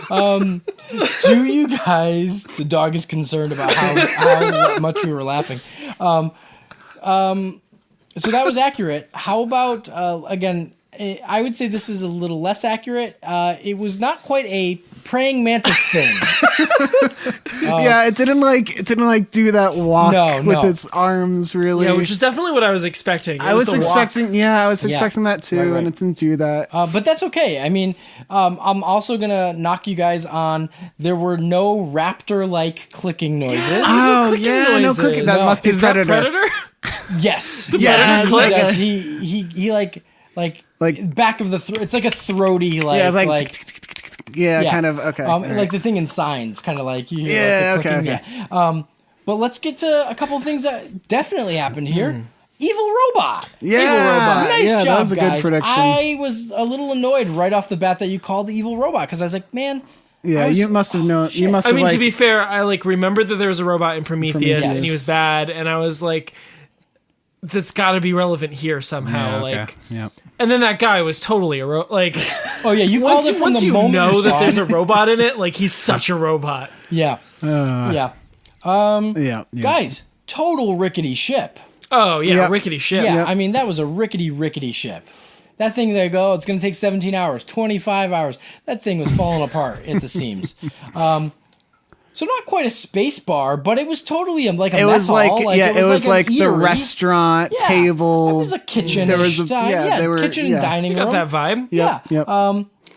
going. Do you guys, the dog is concerned about how much we were laughing. So that was accurate. How about, again, I would say this is a little less accurate. It was not quite a praying mantis thing. yeah, it didn't like do that walk No, with no. its arms really. Yeah, which is definitely what I was expecting. It I was the walk. expecting. Yeah, I was expecting that too, right. and it didn't do that. But that's okay. I mean, I'm also going to knock you guys on. There were no raptor-like clicking noises. Oh clicking yeah, no noises. clicking. That No. must be Is that Predator. Predator? Yes. Yeah, he clicks? does. He like back of the throat. It's like a throaty like Yeah, it's like, yeah. kind of okay. all right. like the thing in Signs, kind of like you hear Yeah, like the okay, clicking, yeah. But let's get to a couple of things that definitely happened here. Evil robot. Yeah, Evil robot. Nice yeah, job, that was a good guys. prediction. I was a little annoyed right off the bat that you called the evil robot because I was like, man. yeah, I was- you must have known. You shit. must I have mean, like. to be fair, I like remembered that there was a robot in Prometheus, Prometheus. and he was bad, and I was like, that's got to be relevant here somehow. yeah, okay. Like, yeah. and then that guy was totally a like. Oh yeah, you called Once it you, from once the you moment know you that saw there's it. a robot in it, like he's such a robot. Yeah. Yeah, yeah. Guys, total rickety ship. Oh yeah, Yep. rickety shit. Yeah, Yep. I mean, that was a rickety ship. That thing, they go, it's going to take 17 hours, 25 hours. That thing was falling apart at the seams. So not quite a space bar, but it was totally like a It mess was like, hall. yeah, it was an like the eatery. restaurant Yeah, table. It was a kitchen. There was a, yeah, they were, kitchen yeah. and dining You room. got that vibe? Yeah. Yep.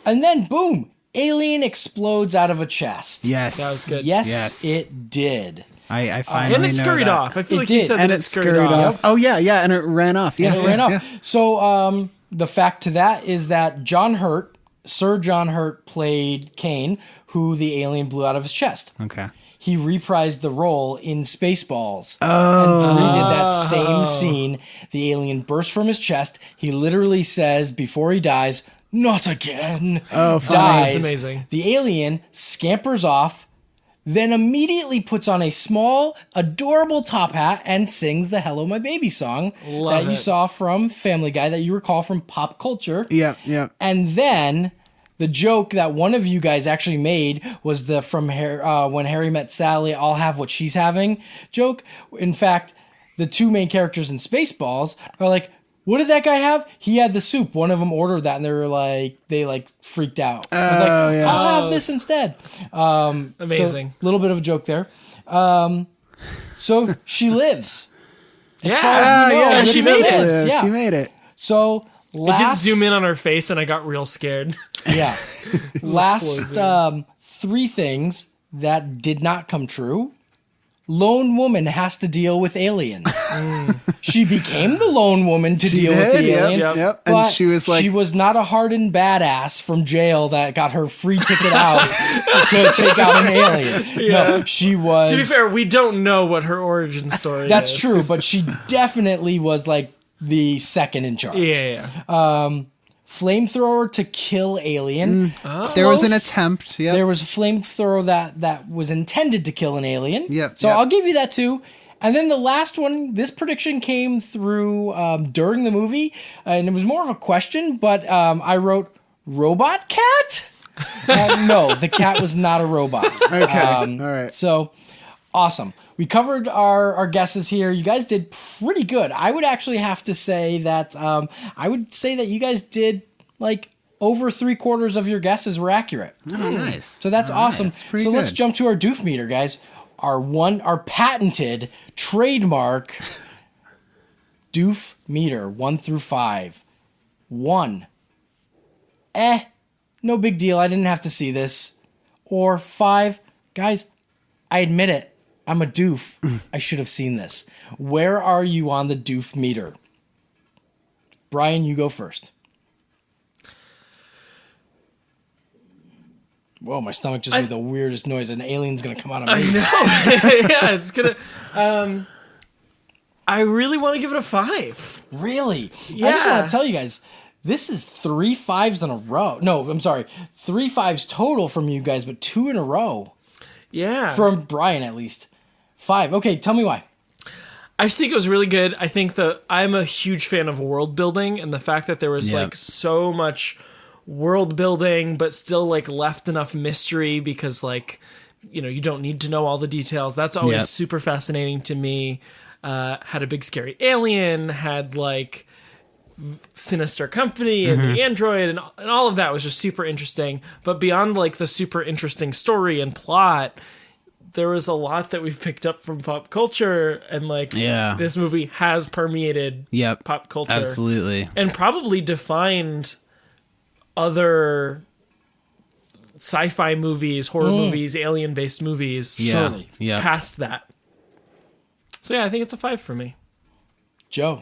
And then boom, alien explodes out of a chest. Yes, That was good. Yes, Yes. it did. I finally And it know scurried that. off. I feel It like you did. said And that it scurried off. Oh yeah, yeah, and it ran off. Yeah, And it ran yeah, off. yeah. So the fact to that is that John Hurt, Sir John Hurt, played Kane, who the alien blew out of his chest. Okay. He reprised the role in Spaceballs. And redid that same scene. The alien bursts from his chest. He literally says, before he dies, "Not again." Oh, funny. Dies. That's amazing. The alien scampers off, then immediately puts on a small, adorable top hat and sings the Hello My Baby song Love that you it. saw from Family Guy, that you recall from pop culture. Yeah, yeah. And then the joke that one of you guys actually made was the when Harry met Sally, I'll have what she's having joke. In fact, the two main characters in Spaceballs are like, what did that guy have? He had the soup. One of them ordered that, and they freaked out. I was like, yeah. I'll have this instead. Amazing. A little bit of a joke there. So she lives. Yeah. far as we know, yeah, she made it. lives. Yeah. She made it. So I did zoom in on her face, and I got real scared. Yeah. Last three things that did not come true. Lone woman has to deal with aliens. She became the lone woman to deal with the alien. Yep. But And she was like, she was not a hardened badass from jail that got her free ticket out to take out an alien. No, she was. To be fair, we don't know what her origin story is. That's true, but she definitely was like the second in charge. Yeah. Flamethrower to kill alien. there was an Close. attempt. Yep. There was a flamethrower that was intended to kill an alien. Yep, So yep. I'll give you that too. And then the last one, this prediction came through during the movie, and it was more of a question, but I wrote robot cat. No, the cat was not a robot. Okay. All right. So awesome. We covered our guesses here. You guys did pretty good. I would actually have to say that you guys did like over 3/4 of your guesses were accurate. Oh, nice. So that's awesome. pretty So let's good. jump to our doof meter, guys. Our patented trademark doof meter, 1 through 5. 1. No big deal. I didn't have to see this. Or 5. Guys, I admit it. I'm a doof. I should have seen this. Where are you on the doof meter? Brian, you go first. Whoa, my stomach just made the weirdest noise. An alien's going to come out of me. Yeah, it's gonna. I really want to give it a 5. Really? Yeah. I just want to tell you guys, this is 3 5s in a row. No, I'm sorry. 3 5s total from you guys, but 2 in a row. Yeah. From Brian, at least. 5. Okay, tell me why. I just think it was really good. I think I'm a huge fan of world building, and the fact that there was Yep. like so much world building, but still like left enough mystery because like, you don't need to know all the details. That's always Yep. super fascinating to me. Had a big scary alien, had like sinister company and the android and all of that was just super interesting. But beyond like the super interesting story and plot, there was a lot that we've picked up from pop culture, and like Yeah. this movie has permeated Yep. pop culture. Absolutely. And probably defined other sci-fi movies, horror movies, alien-based movies Yeah. Surely. Yeah. past that. So yeah, I think it's a 5 for me. Joe.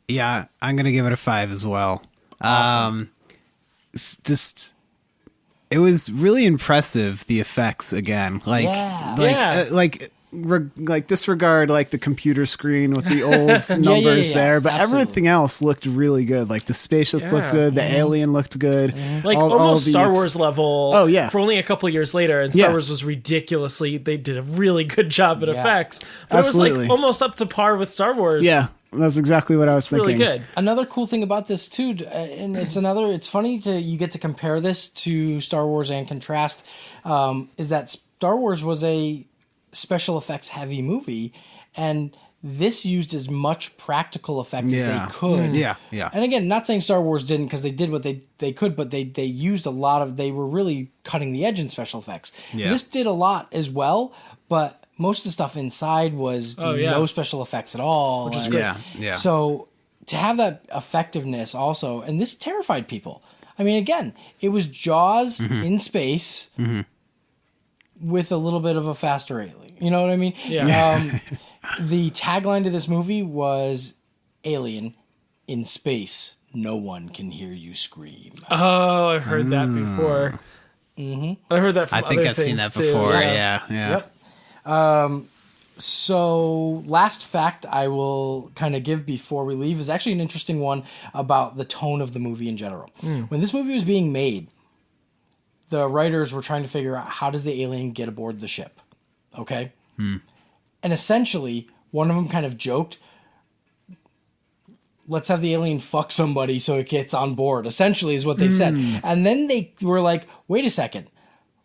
Yeah, I'm gonna give it a 5 as well. Awesome. It was really impressive, the effects again. Like, Yeah. disregard like the computer screen with the old numbers yeah. there, but Absolutely. everything else looked really good. Like the spaceship looked good, the alien looked good, Like all almost the Star Wars level. Oh, yeah. For only a couple of years later, and Star Yeah. Wars was ridiculously. They did a really good job at Yeah. effects. But it was Absolutely. like almost up to par with Star Wars. Yeah, that's exactly what I was really thinking. good. Another cool thing about this too, and it's funny you get to compare this to Star Wars and contrast, is that Star Wars was a special effects heavy movie, and this used as much practical effect as Yeah. they could. Yeah, yeah. And again, not saying Star Wars didn't, because they did what they could, but they used a lot of, they were really cutting the edge in special effects. Yeah. This did a lot as well, but most of the stuff inside was no special effects at all. Which is great. Yeah. So to have that effectiveness also, and this terrified people. I mean, again, it was Jaws in space with a little bit of a faster alien. You know what I mean? Yeah. The tagline to this movie was "Alien in space. No one can hear you scream." Oh, I've heard that before. Mm-hmm. I heard that from I think other I've seen that things, too. before. Yeah. Yeah. Yep. So last fact I will kind of give before we leave is actually an interesting one about the tone of the movie in general. When this movie was being made, the writers were trying to figure out, how does the alien get aboard the ship? Okay? And essentially, one of them kind of joked, let's have the alien fuck somebody so it gets on board, essentially is what they said. And then they were like, wait a second,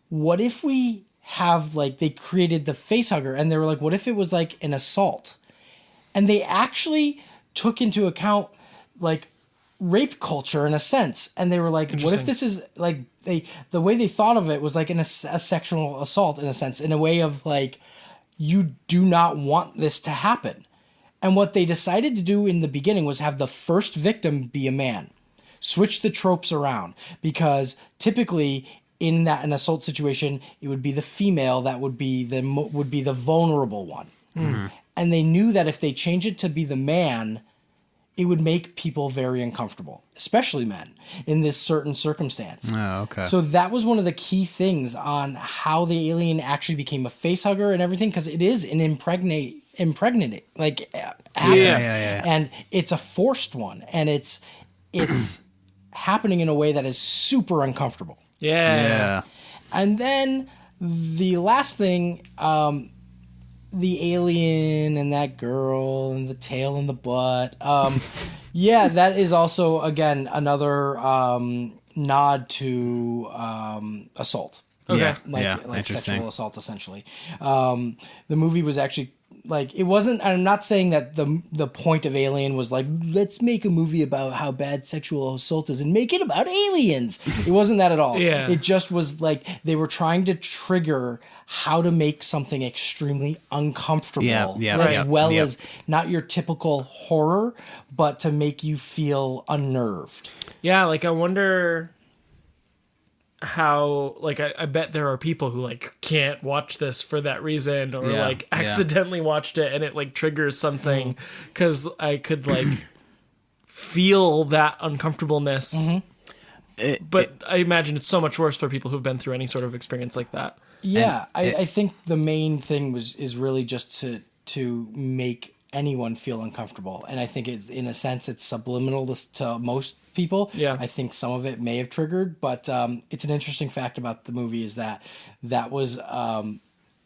what if we have like, they created the face hugger, and they were like, what if it was like an assault? And they actually took into account like rape culture in a sense, and they were like, what if this is like, the way they thought of it was like a sexual assault in a sense, in a way of like, you do not want this to happen. And what they decided to do in the beginning was have the first victim be a man, switch the tropes around, because typically in an assault situation, it would be the female that would be the vulnerable one. And they knew that if they change it to be the man, it would make people very uncomfortable, especially men, in this certain circumstance. Oh, okay. So that was one of the key things on how the alien actually became a face hugger and everything, because it is an impregnate like happening. Yeah. And it's a forced one, and it's happening in a way that is super uncomfortable. Yeah. And then the last thing, the alien and that girl and the tail and the butt. Yeah, that is also, again, another nod to assault. Okay. Like sexual assault, essentially. The movie was actually, like, it wasn't, I'm not saying that the point of Alien was like, let's make a movie about how bad sexual assault is and make it about aliens. It wasn't that at all. Yeah. It just was like, they were trying to trigger how to make something extremely uncomfortable, as not your typical horror, but to make you feel unnerved. Yeah, like I wonder how, like, I bet there are people who like can't watch this for that reason, or like accidentally watched it and it like triggers something, because I could like feel that uncomfortableness. But I imagine it's so much worse for people who've been through any sort of experience like that. Yeah, I think the main thing is really just to make anyone feel uncomfortable, and I think it's, in a sense, it's subliminal to most people. Yeah, I think some of it may have triggered, but it's an interesting fact about the movie is that was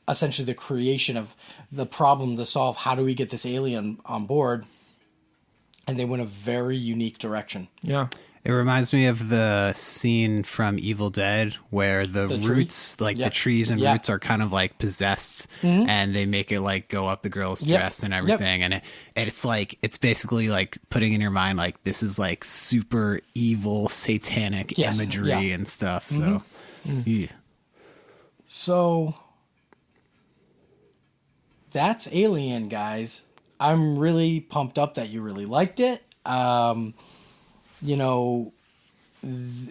essentially the creation of the problem to solve. How do we get this alien on board? And they went a very unique direction. Yeah. It reminds me of the scene from Evil Dead where the roots, the trees and roots are kind of like possessed, and they make it like go up the girl's dress and everything. And it's like, it's basically like putting in your mind, like, this is like super evil, satanic imagery and stuff. So, So that's Alien, guys. I'm really pumped up that you really liked it. You know,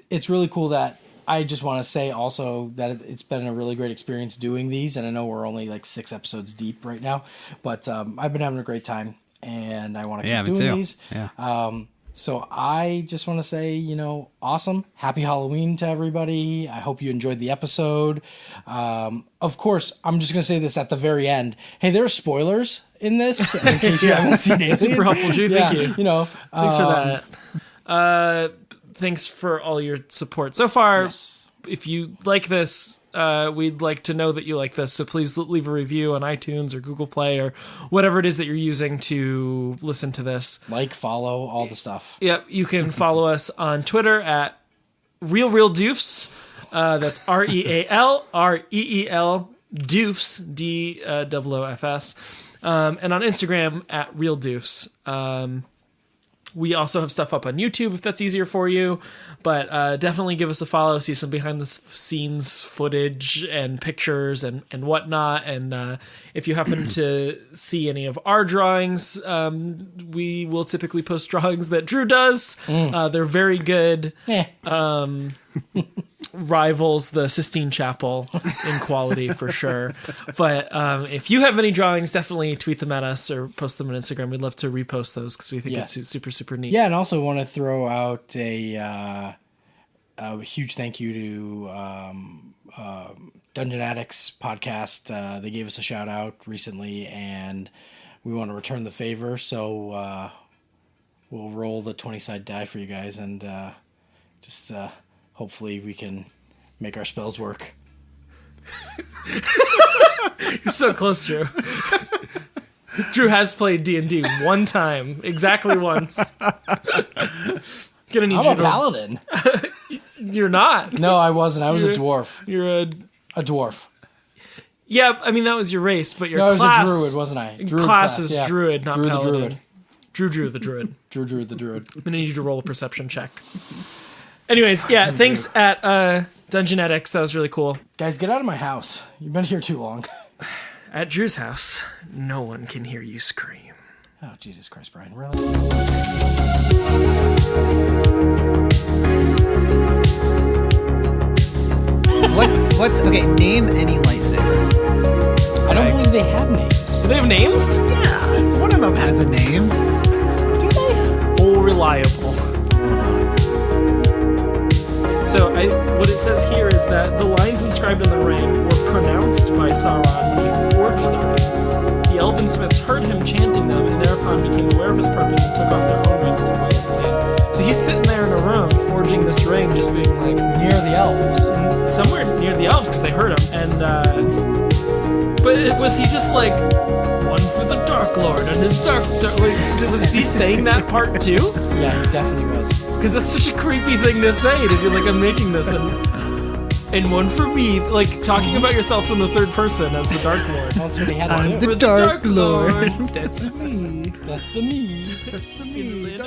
it's really cool that I just want to say also that it's been a really great experience doing these. And I know we're only like 6 episodes deep right now, but I've been having a great time, and I want to keep doing these. Yeah. So I just want to say, you know, awesome. Happy Halloween to everybody. I hope you enjoyed the episode. Of course, I'm just going to say this at the very end. Hey, there are spoilers in this, in case you haven't seen it. Super helpful, Drew. Thank you. You know, thanks for that. Thanks for all your support so far. Yes. If you like this, we'd like to know that you like this. So please leave a review on iTunes or Google Play or whatever it is that you're using to listen to this. Like, follow, all the stuff. Yep. You can follow us on Twitter at Reel Doofs. That's REAL Doofs, DOOFS. And on Instagram at Reel Doofs. We also have stuff up on YouTube if that's easier for you, but definitely give us a follow, see some behind the scenes footage and pictures and whatnot. And if you happen to see any of our drawings, we will typically post drawings that Drew does. They're very good. Rivals the Sistine Chapel in quality for sure. But if you have any drawings, definitely tweet them at us or post them on Instagram. We'd love to repost those because we think it's super, super neat. Yeah, and also want to throw out a huge thank you to Dungeon Addicts podcast. They gave us a shout out recently, and we want to return the favor. So we'll roll the 20-side die for you guys, and just hopefully we can make our spells work. You're so close, Drew. Drew has played D&D one time, exactly once. Gonna need I'm you a to. paladin. You're not. No, I wasn't. I was a dwarf. You're A dwarf. Yeah, I mean that was your race, but your No, I was class. a druid, wasn't I? Druid class is yeah. druid, not Druid paladin. the druid. Drew the druid. Drew the druid. I'm gonna need you to roll a perception check. Anyways, yeah, thanks at Dungeonetics. That was really cool. Guys, get out of my house. You've been here too long. At Drew's house, no one can hear you scream. Oh, Jesus Christ, Brian. Really? What's okay? Name any lightsaber. I don't believe they have names. Do they have names? Yeah, one of them has a name. Oh, reliable. So, what it says here is that the lines inscribed on the ring were pronounced by Sauron when he forged the ring. The elven smiths heard him chanting them and thereupon became aware of his purpose and took off their own rings to foil his plan. So he's sitting there in a room forging this ring, just being like, Near the elves. somewhere near the elves because they heard him. And but was he just like one for the Dark Lord and his dark like, was he saying that part too? Yeah, he definitely was. Because that's such a creepy thing to say, to be like, I'm making this, and one for me, like, talking about yourself in the third person as the Dark Lord. That's what he had I'm to the do. Dark Lord. That's me. That's a me. That's me.